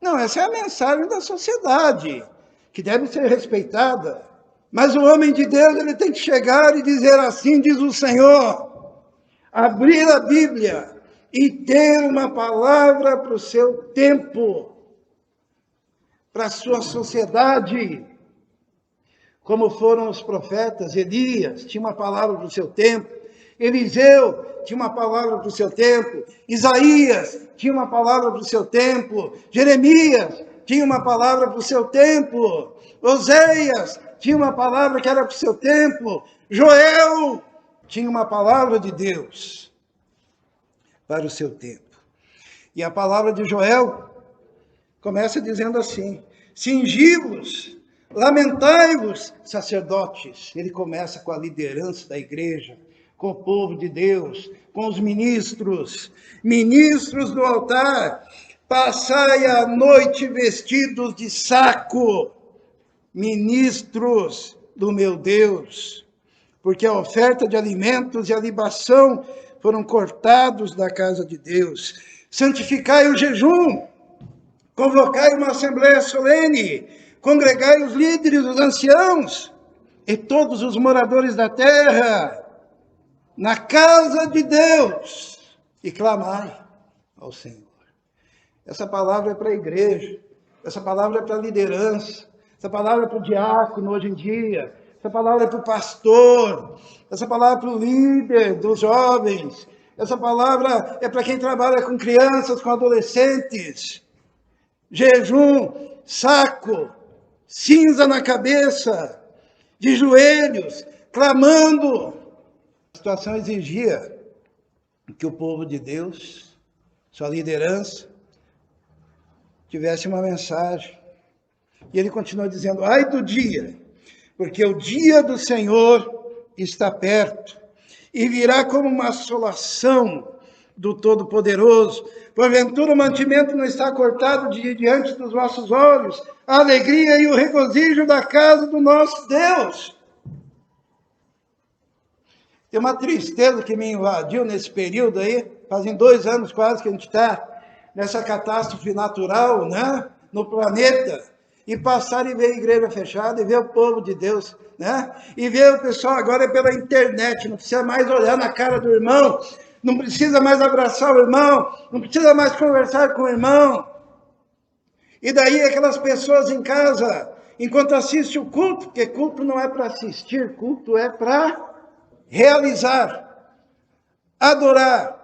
Não, essa é a mensagem da sociedade, que deve ser respeitada. Mas o homem de Deus, ele tem que chegar e dizer assim, diz o Senhor, abrir a Bíblia e ter uma palavra para o seu tempo, para a sua sociedade, como foram os profetas. Elias tinha uma palavra para o seu tempo, Eliseu tinha uma palavra para o seu tempo, Isaías tinha uma palavra para o seu tempo, Jeremias tinha uma palavra para o seu tempo, Oséias tinha uma palavra que era para o seu tempo, Joel tinha uma palavra de Deus para o seu tempo. E a palavra de Joel começa dizendo assim, cingi-vos, lamentai-vos, sacerdotes. Ele começa com a liderança da igreja, com o povo de Deus, com os ministros do altar. Passai a noite vestidos de saco, ministros do meu Deus, porque a oferta de alimentos e a libação foram cortados da casa de Deus. Santificai o jejum, convocai uma assembleia solene, congregai os líderes, os anciãos e todos os moradores da terra na casa de Deus e clamai ao Senhor. Essa palavra é para a igreja, essa palavra é para a liderança, essa palavra é para o diácono hoje em dia, essa palavra é para o pastor, essa palavra é para o líder dos jovens, essa palavra é para quem trabalha com crianças, com adolescentes. Jejum, saco, cinza na cabeça, de joelhos, clamando. A situação exigia que o povo de Deus, sua liderança, tivesse uma mensagem. E ele continua dizendo, ai do dia, porque o dia do Senhor está perto, e virá como uma assolação do Todo-Poderoso. Porventura o mantimento não está cortado diante dos vossos olhos, a alegria e o regozijo da casa do nosso Deus. Tem uma tristeza que me invadiu nesse período aí, fazem 2 anos quase que a gente está nessa catástrofe natural, né, no planeta, e passar e ver a igreja fechada, e ver o povo de Deus, né, e ver o pessoal agora pela internet, não precisa mais olhar na cara do irmão, não precisa mais abraçar o irmão, não precisa mais conversar com o irmão. E daí aquelas pessoas em casa, enquanto assiste o culto, porque culto não é para assistir, culto é para realizar, adorar.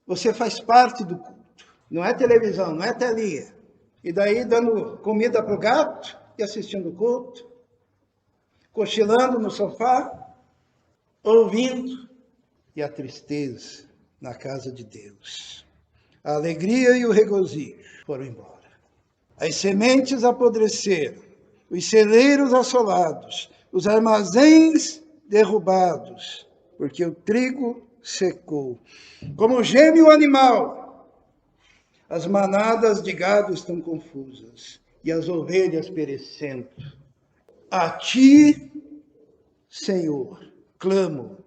Você faz parte do culto. Não é televisão, não é telinha. E daí dando comida para o gato e assistindo o culto, cochilando no sofá, ouvindo. E a tristeza na casa de Deus. A alegria e o regozijo foram embora. As sementes apodreceram, os celeiros assolados, os armazéns derrubados, porque o trigo secou. Como geme o animal, as manadas de gado estão confusas, e as ovelhas perecendo. A ti, Senhor, clamo,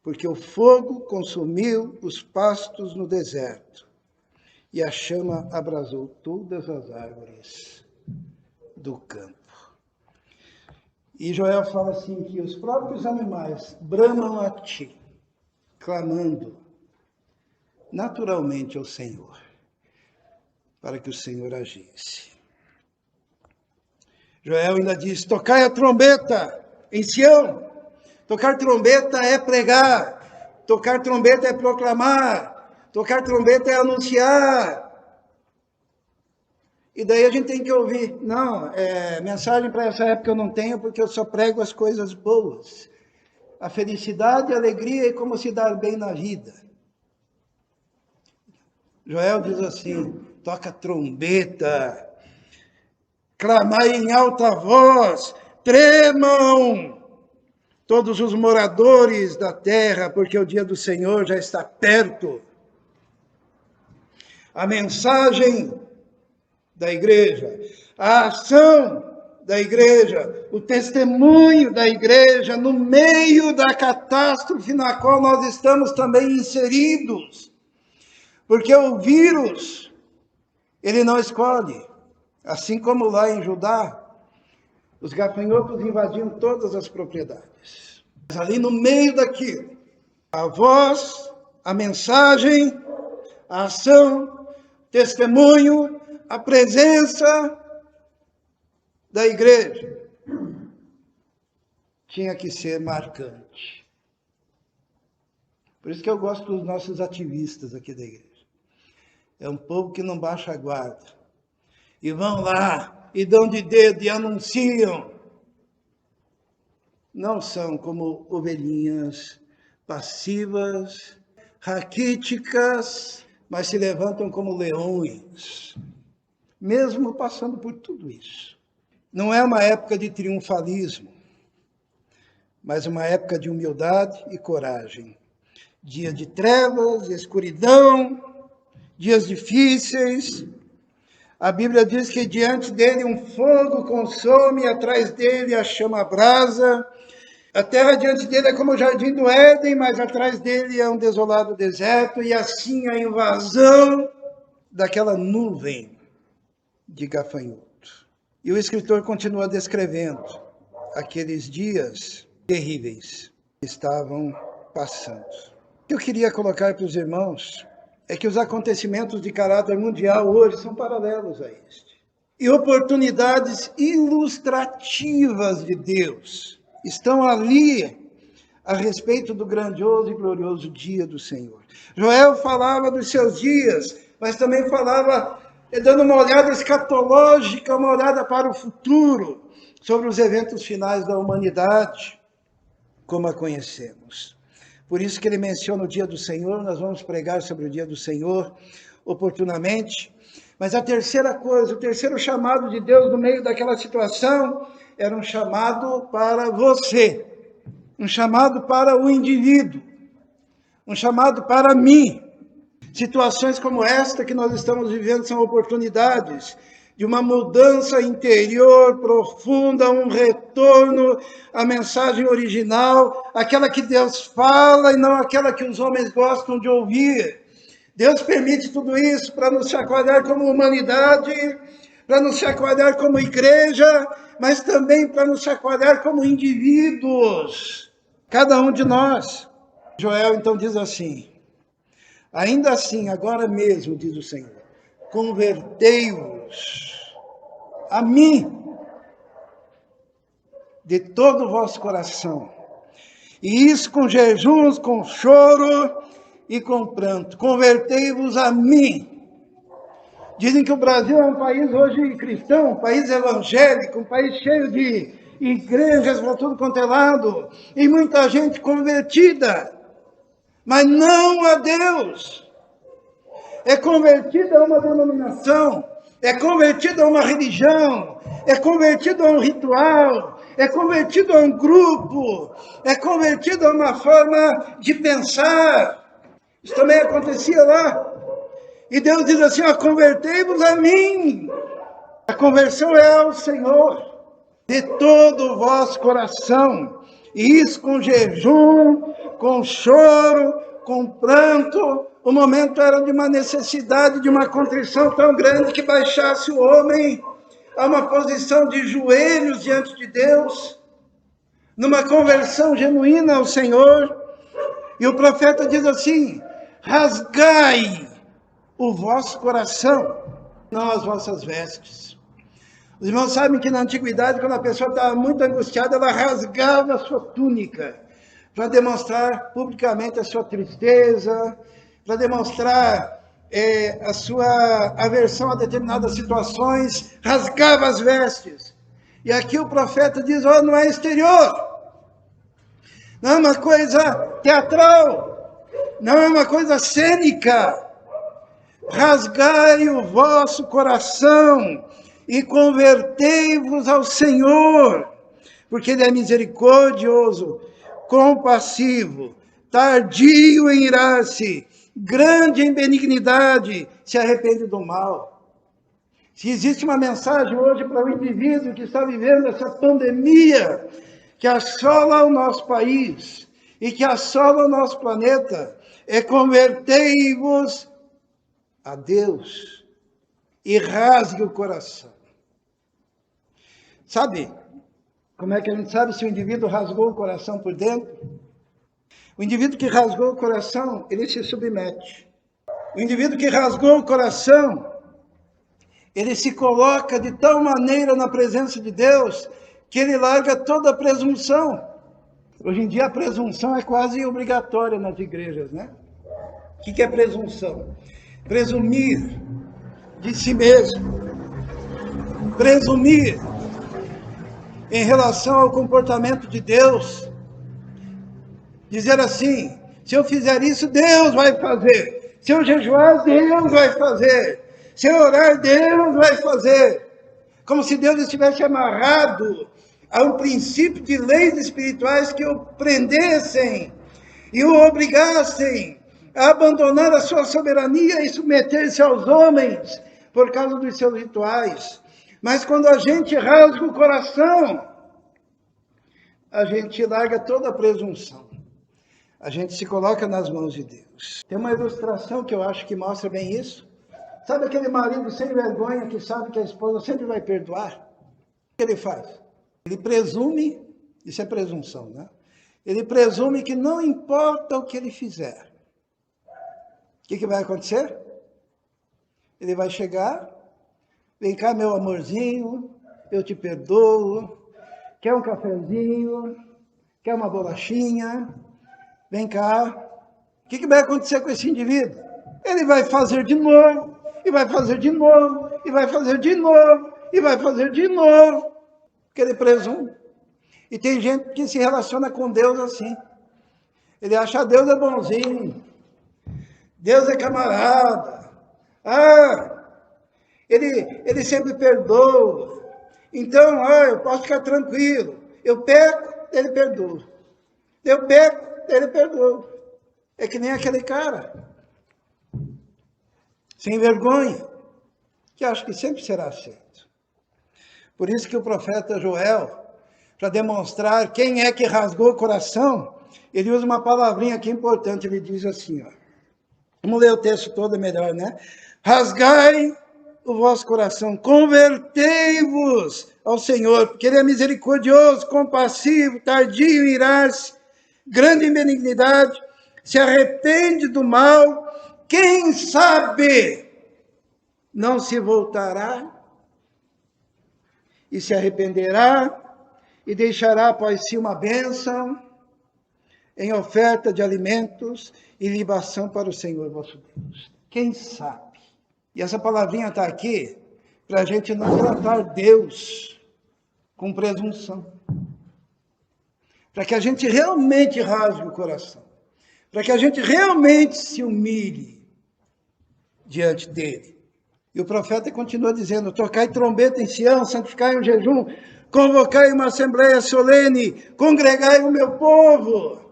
porque o fogo consumiu os pastos no deserto, e a chama abrasou todas as árvores do campo. E Joel fala assim, que os próprios animais bramam a ti, clamando naturalmente ao Senhor, para que o Senhor agisse. Joel ainda diz, tocai a trombeta em Sião. Tocar trombeta é pregar, tocar trombeta é proclamar, tocar trombeta é anunciar. E daí a gente tem que ouvir, não, mensagem para essa época eu não tenho, porque eu só prego as coisas boas. A felicidade, a alegria e como se dar bem na vida. Joel diz assim, toca trombeta, clamai em alta voz, tremam todos os moradores da terra, porque o dia do Senhor já está perto. A mensagem da igreja, a ação da igreja, o testemunho da igreja no meio da catástrofe na qual nós estamos também inseridos. Porque o vírus, ele não escolhe. Assim como lá em Judá, os gafanhotos invadiam todas as propriedades. Mas ali no meio daquilo, a voz, a mensagem, a ação, testemunho, a presença da igreja tinha que ser marcante. Por isso que eu gosto dos nossos ativistas aqui da igreja. É um povo que não baixa a guarda. E vão lá, e dão de dedo, e anunciam. Não são como ovelhinhas passivas, raquíticas, mas se levantam como leões, mesmo passando por tudo isso. Não é uma época de triunfalismo, mas uma época de humildade e coragem. Dia de trevas, escuridão, dias difíceis. A Bíblia diz que diante dele um fogo consome, atrás dele a chama abrasa. A terra diante dele é como o jardim do Éden, mas atrás dele é um desolado deserto, e assim a invasão daquela nuvem de gafanhoto. E o escritor continua descrevendo aqueles dias terríveis que estavam passando. O que eu queria colocar para os irmãos é que os acontecimentos de caráter mundial hoje são paralelos a este. E oportunidades ilustrativas de Deus estão ali a respeito do grandioso e glorioso dia do Senhor. Joel falava dos seus dias, mas também falava, dando uma olhada escatológica, uma olhada para o futuro, sobre os eventos finais da humanidade, como a conhecemos. Por isso que ele menciona o dia do Senhor, nós vamos pregar sobre o dia do Senhor oportunamente. Mas a terceira coisa, o terceiro chamado de Deus no meio daquela situação, era um chamado para você, um chamado para o indivíduo, um chamado para mim. Situações como esta que nós estamos vivendo são oportunidades de uma mudança interior profunda, um retorno à mensagem original, aquela que Deus fala e não aquela que os homens gostam de ouvir. Deus permite tudo isso para nos chacoalhar como humanidade, para nos chacoalhar como igreja, mas também para nos chacoalhar como indivíduos, cada um de nós. Joel então diz assim: ainda assim, agora mesmo, diz o Senhor, convertei-vos a mim de todo o vosso coração, e isso com jejuns, com choro e com pranto. Convertei-vos a mim. Dizem que o Brasil é um país hoje cristão, um país evangélico, um país cheio de igrejas para tudo quanto é lado, e muita gente convertida, mas não a Deus. É convertido a uma denominação, é convertido a uma religião, é convertido a um ritual, é convertido a um grupo, é convertido a uma forma de pensar. Isso também acontecia lá. E Deus diz assim: ó, convertei-vos a mim. A conversão é ao Senhor, de todo o vosso coração. E isso com jejum, com choro, com pranto. O momento era de uma necessidade, de uma contrição tão grande que baixasse o homem a uma posição de joelhos diante de Deus, numa conversão genuína ao Senhor. E o profeta diz assim: rasgai o vosso coração, não as vossas vestes. Os irmãos sabem que na antiguidade, quando a pessoa estava muito angustiada, ela rasgava a sua túnica, para demonstrar publicamente a sua tristeza, para demonstrar a sua aversão a determinadas situações, rasgava as vestes. E aqui o profeta diz: oh, não é exterior, não é uma coisa teatral, não é uma coisa cênica. Rasgai o vosso coração e convertei-vos ao Senhor, porque Ele é misericordioso, compassivo, tardio em irar-se, grande em benignidade, se arrepende do mal. Se existe uma mensagem hoje para o indivíduo que está vivendo essa pandemia que assola o nosso país e que assola o nosso planeta, é: convertei-vos a Deus e rasgue o coração. Sabe como é que a gente sabe se o indivíduo rasgou o coração por dentro? O indivíduo que rasgou o coração, ele se submete. O indivíduo que rasgou o coração, ele se coloca de tal maneira na presença de Deus que ele larga toda a presunção. Hoje em dia a presunção é quase obrigatória nas igrejas, né? O que é presunção? Presumir de si mesmo. Presumir em relação ao comportamento de Deus. Dizer assim: se eu fizer isso, Deus vai fazer. Se eu jejuar, Deus vai fazer. Se eu orar, Deus vai fazer. Como se Deus estivesse amarrado a um princípio de leis espirituais que o prendessem e o obrigassem a abandonar a sua soberania e submeter-se aos homens por causa dos seus rituais. Mas quando a gente rasga o coração, a gente larga toda a presunção. A gente se coloca nas mãos de Deus. Tem uma ilustração que eu acho que mostra bem isso. Sabe aquele marido sem vergonha que sabe que a esposa sempre vai perdoar? O que ele faz? Ele presume, isso é presunção, né? Ele presume que não importa o que ele fizer. O que vai acontecer? Ele vai chegar: vem cá, meu amorzinho, eu te perdoo. Quer um cafezinho? Quer uma bolachinha? Vem cá. O que vai acontecer com esse indivíduo? Ele vai fazer de novo, e vai fazer de novo, e vai fazer de novo, e vai fazer de novo. Porque ele presume. E tem gente que se relaciona com Deus assim. Ele acha Deus é bonzinho. Deus é camarada. Ele sempre perdoa. Então, eu posso ficar tranquilo. Eu peco, ele perdoa. Eu peco, ele perdoa. É que nem aquele cara. Sem vergonha. que acho que sempre será aceito. Por isso que o profeta Joel, para demonstrar quem é que rasgou o coração, ele usa uma palavrinha aqui importante, ele diz assim, ó. Vamos ler o texto todo, é melhor, né? Rasgai o vosso coração, convertei-vos ao Senhor, porque Ele é misericordioso, compassivo, tardio em irar-se, grande em benignidade, se arrepende do mal, quem sabe não se voltará e se arrependerá e deixará após si uma bênção em oferta de alimentos e libação para o Senhor vosso Deus. Quem sabe? E essa palavrinha está aqui para a gente não tratar Deus com presunção. Para que a gente realmente rasgue o coração. Para que a gente realmente se humilhe diante dele. E o profeta continua dizendo, tocai trombeta em Sião, santificai um jejum, convocai uma assembleia solene, congregai o meu povo.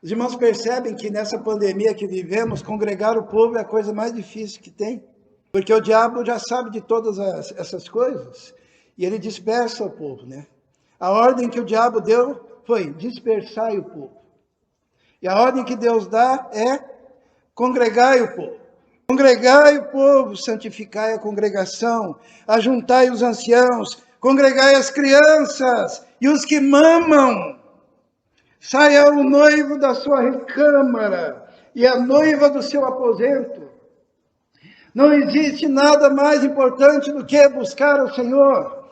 Os irmãos percebem que nessa pandemia que vivemos, congregar o povo é a coisa mais difícil que tem. Porque o diabo já sabe de todas essas coisas. E ele dispersa o povo, né? A ordem que o diabo deu foi dispersar o povo. E a ordem que Deus dá é congregai o povo. Congregai o povo, santificai a congregação, ajuntai os anciãos, congregai as crianças e os que mamam. Saia o noivo da sua recâmara e a noiva do seu aposento. Não existe nada mais importante do que buscar o Senhor.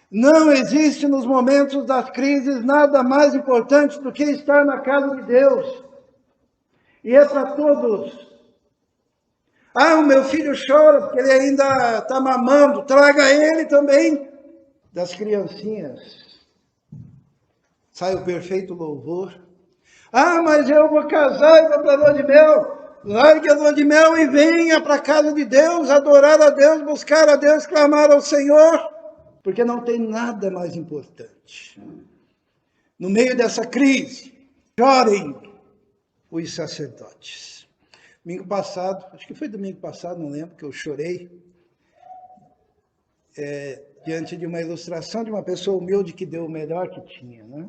Não existe nos momentos das crises nada mais importante do que estar na casa de Deus. E é para todos. Ah, o meu filho chora porque ele ainda está mamando. Traga ele também. Das criancinhas sai o perfeito louvor. Ah, mas eu vou casar e vou para a lua de mel. Largue a lua de mel e venha para a casa de Deus, adorar a Deus, buscar a Deus, clamar ao Senhor. Porque não tem nada mais importante. No meio dessa crise, chorem os sacerdotes. Domingo passado, acho que foi domingo passado, não lembro, que eu chorei diante de uma ilustração de uma pessoa humilde que deu o melhor que tinha, né?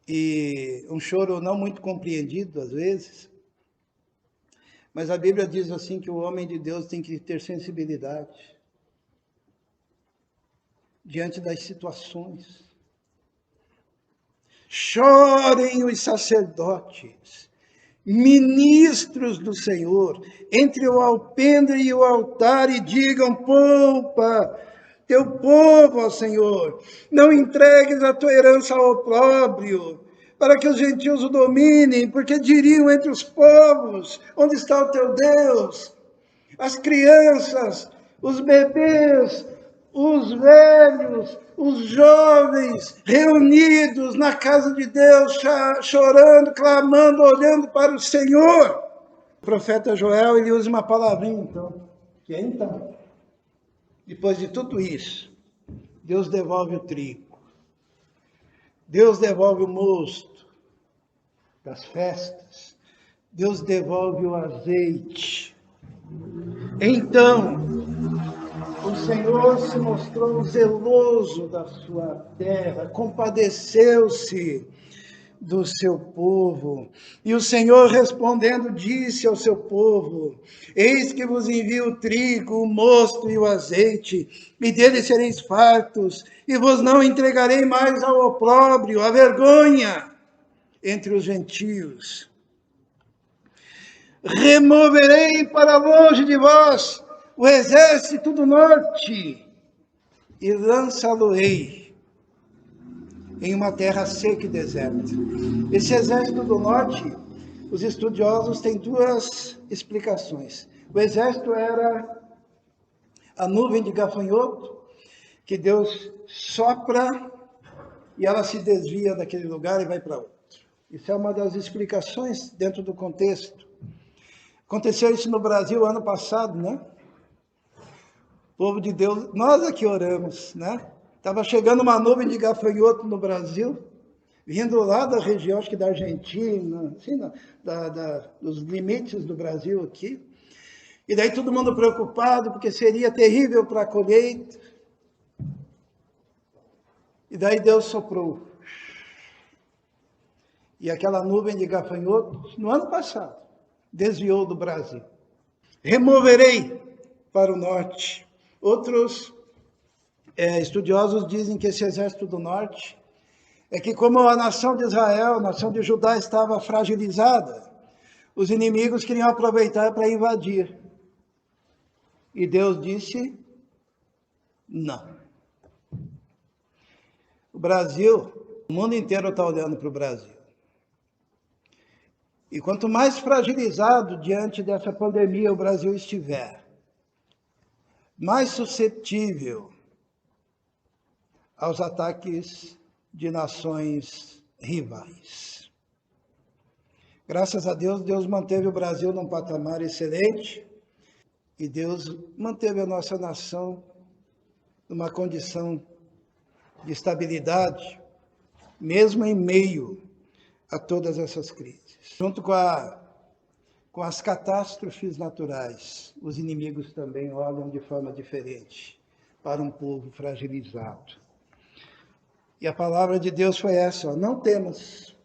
E um choro não muito compreendido, às vezes, mas a Bíblia diz assim que o homem de Deus tem que ter sensibilidade diante das situações. Chorem os sacerdotes, ministros do Senhor, entre o alpendre e o altar, e digam, poupa teu povo, ó Senhor, não entregues a tua herança ao opróbrio, para que os gentios o dominem, porque diriam entre os povos, onde está o teu Deus? As crianças, os bebês, os velhos, os jovens, reunidos na casa de Deus, chorando, clamando, olhando para o Senhor. O profeta Joel, ele usa uma palavrinha, então, que é então. Depois de tudo isso, Deus devolve o trigo. Deus devolve o mosto das festas. Deus devolve o azeite. Então, o Senhor se mostrou zeloso da sua terra, compadeceu-se do seu povo. E o Senhor respondendo disse ao seu povo, eis que vos envio o trigo, o mosto e o azeite, e dele sereis fartos, e vos não entregarei mais ao opróbrio, à vergonha entre os gentios. Removerei para longe de vós o exército do norte, e lançá-lo-ei em uma terra seca e deserta. Esse exército do norte, os estudiosos têm duas explicações. O exército era a nuvem de gafanhoto, que Deus sopra e ela se desvia daquele lugar e vai para outro. Isso é uma das explicações dentro do contexto. Aconteceu isso no Brasil ano passado, né? O povo de Deus, nós aqui oramos, né? Estava chegando uma nuvem de gafanhoto no Brasil, vindo lá da região, acho que da Argentina, assim, dos limites do Brasil aqui. E daí todo mundo preocupado, porque seria terrível para a colheita. E daí Deus soprou. E aquela nuvem de gafanhotos, no ano passado, desviou do Brasil. Removerei para o norte. Outros estudiosos dizem que esse exército do norte é que, como a nação de Israel, a nação de Judá estava fragilizada, os inimigos queriam aproveitar para invadir. E Deus disse, não. O Brasil, o mundo inteiro está olhando para o Brasil. E quanto mais fragilizado diante dessa pandemia o Brasil estiver, mais suscetível aos ataques de nações rivais. Graças a Deus, Deus manteve o Brasil num patamar excelente e Deus manteve a nossa nação numa condição de estabilidade, mesmo em meio a todas essas crises. Junto com as catástrofes naturais, os inimigos também olham de forma diferente para um povo fragilizado. E a palavra de Deus foi essa, ó, não temas.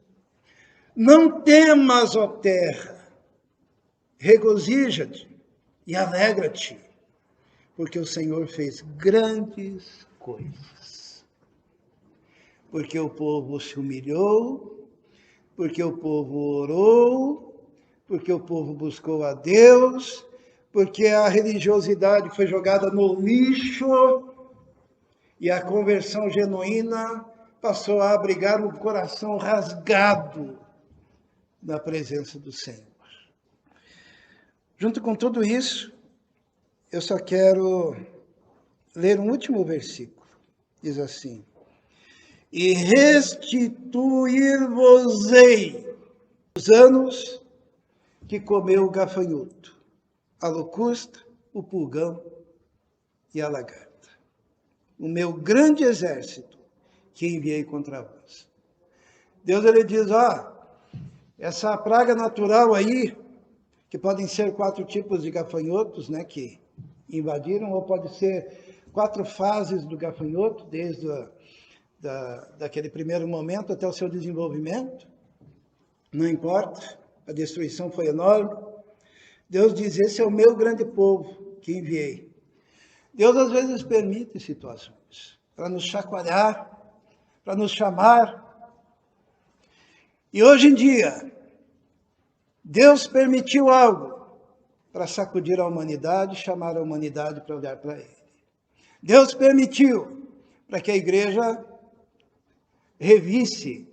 Não temas, ó terra, regozija-te e alegra-te, porque o Senhor fez grandes coisas. Porque o povo se humilhou, porque o povo orou, porque o povo buscou a Deus, porque a religiosidade foi jogada no lixo e a conversão genuína passou a abrigar um coração rasgado na presença do Senhor. Junto com tudo isso, eu só quero ler um último versículo. Diz assim: e restituir-vos-ei os anos que comeu o gafanhoto, a locusta, o pulgão e a lagarta. O meu grande exército que enviei contra vós. Deus, ele diz, essa praga natural aí, que podem ser 4 tipos de gafanhotos, né, que invadiram, ou pode ser 4 fases do gafanhoto, desde daquele primeiro momento até o seu desenvolvimento, não importa, a destruição foi enorme. Deus diz, esse é o meu grande povo que enviei. Deus às vezes permite situações para nos chacoalhar, para nos chamar. E hoje em dia, Deus permitiu algo para sacudir a humanidade, chamar a humanidade para olhar para Ele. Deus permitiu para que a igreja revisse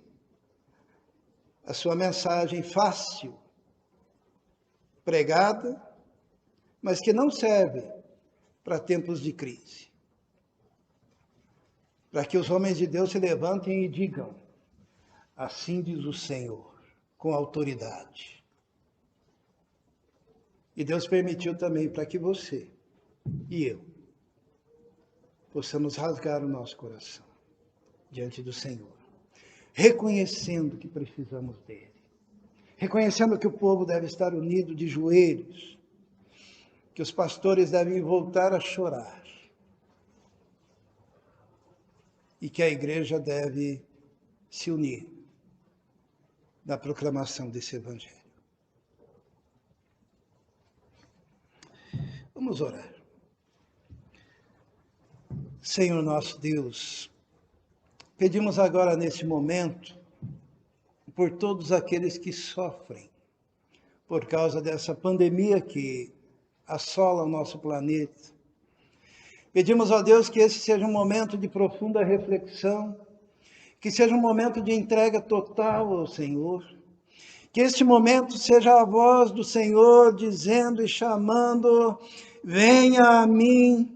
a sua mensagem fácil, pregada, mas que não serve para tempos de crise. Para que os homens de Deus se levantem e digam, assim diz o Senhor, com autoridade. E Deus permitiu também para que você e eu possamos rasgar o nosso coração diante do Senhor, reconhecendo que precisamos dele, reconhecendo que o povo deve estar unido de joelhos, que os pastores devem voltar a chorar e que a igreja deve se unir na proclamação desse evangelho. Vamos orar. Senhor nosso Deus, pedimos agora nesse momento por todos aqueles que sofrem por causa dessa pandemia que assola o nosso planeta. Pedimos a Deus que esse seja um momento de profunda reflexão, que seja um momento de entrega total ao Senhor, que este momento seja a voz do Senhor dizendo e chamando, venha a mim.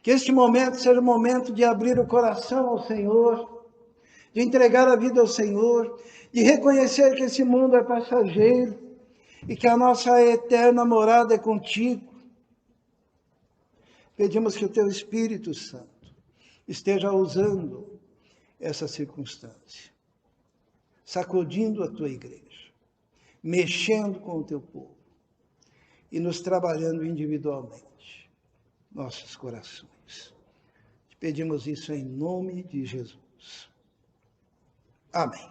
Que este momento seja um momento de abrir o coração ao Senhor, de entregar a vida ao Senhor, de reconhecer que esse mundo é passageiro e que a nossa eterna morada é contigo. Pedimos que o teu Espírito Santo esteja usando essa circunstância, sacudindo a tua igreja, mexendo com o teu povo e nos trabalhando individualmente, nossos corações. Te pedimos isso em nome de Jesus. Amém.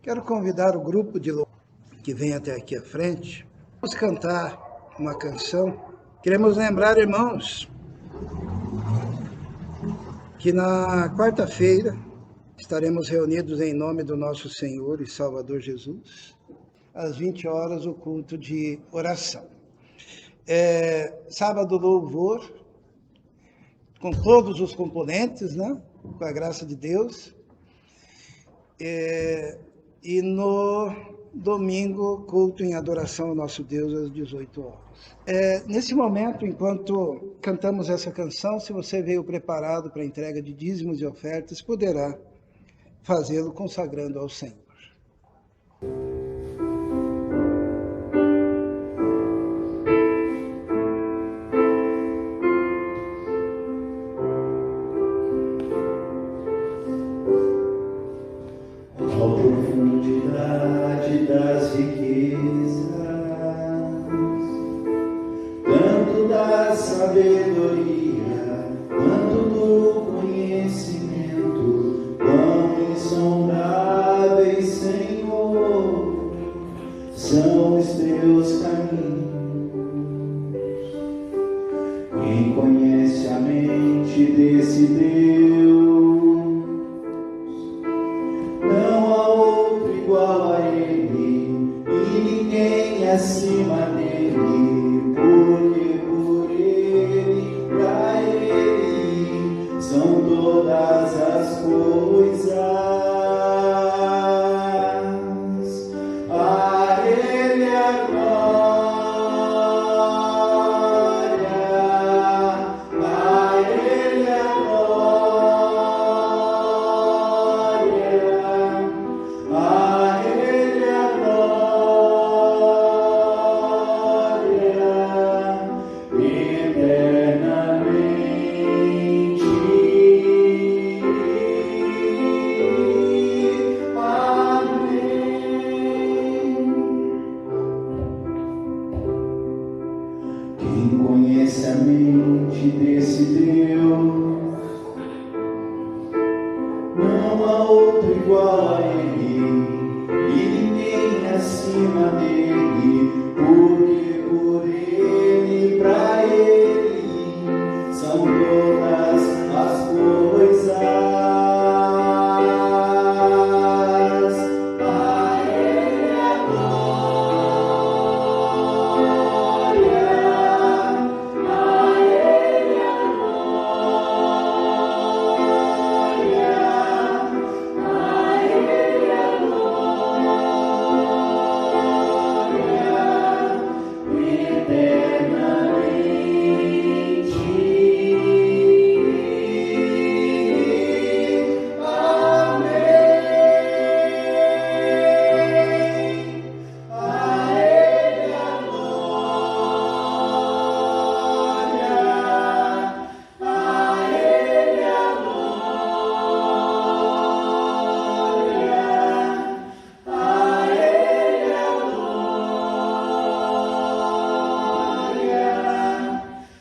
Quero convidar o grupo de louvor que vem até aqui à frente. Vamos cantar uma canção. Queremos lembrar, irmãos, que na quarta-feira estaremos reunidos em nome do nosso Senhor e Salvador Jesus, às 20 horas, o culto de oração. Sábado, louvor, com todos os componentes, né? Com a graça de Deus. E no domingo, culto em adoração ao nosso Deus às 18 horas. Nesse momento, enquanto cantamos essa canção, se você veio preparado para a entrega de dízimos e ofertas, poderá fazê-lo consagrando ao Senhor. Das riquezas, tanto da sabedoria quanto do conhecimento, quão insondáveis, Senhor, são os teus caminhos. Quem conhece a mente desse Deus, não há outro igual a Ele, e ninguém acima dele, porque por Ele, pra Ele, são todas as coisas. A Ele a glória, a Ele a glória, a Ele a glória, eternamente. Amém. Quem conhece a mente desse Deus, não há outro igual a Ele, e ninguém acima dele, porque por Ele, pra Ele, são todas as coisas. A Ele a glória, a Ele a glória, a Ele a glória, eternamente. Amém. A Ele a glória, a Ele a glória, a Ele a glória,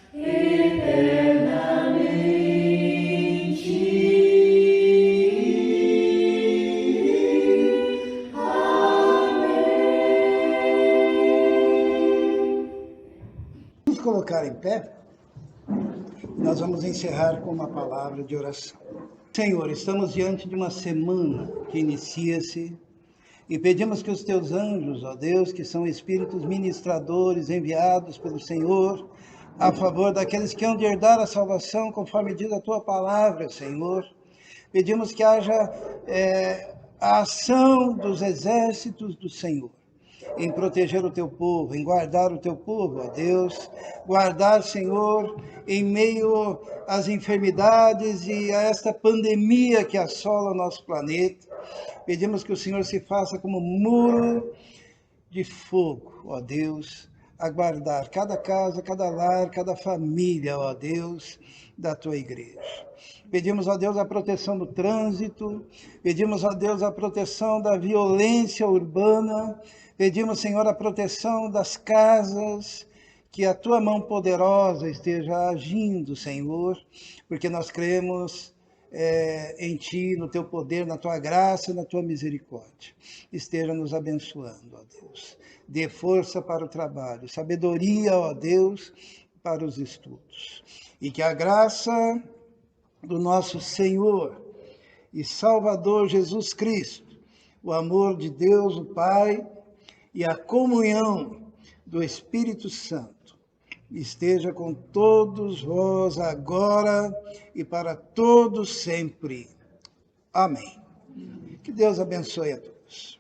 eternamente. Amém. Vamos colocar em pé. Nós vamos encerrar com uma palavra de oração. Senhor, estamos diante de uma semana que inicia-se e pedimos que os teus anjos, ó Deus, que são espíritos ministradores enviados pelo Senhor a favor daqueles que hão de herdar a salvação, conforme diz a tua palavra, Senhor. Pedimos que haja a ação dos exércitos do Senhor em proteger o teu povo, em guardar o teu povo, ó Deus. Guardar, Senhor, em meio às enfermidades e a esta pandemia que assola o nosso planeta. Pedimos que o Senhor se faça como muro de fogo, ó Deus, a guardar cada casa, cada lar, cada família, ó Deus, da tua igreja. Pedimos, ó Deus, a proteção do trânsito, pedimos, ó Deus, a proteção da violência urbana, Pedimos, Senhor, a proteção das casas, que a tua mão poderosa esteja agindo, Senhor, porque nós cremos em ti, no teu poder, na tua graça, na tua misericórdia. Esteja nos abençoando, ó Deus. Dê força para o trabalho, sabedoria, ó Deus, para os estudos. E que a graça do nosso Senhor e Salvador Jesus Cristo, o amor de Deus, o Pai, e a comunhão do Espírito Santo esteja com todos vós agora e para todos sempre. Amém. Que Deus abençoe a todos.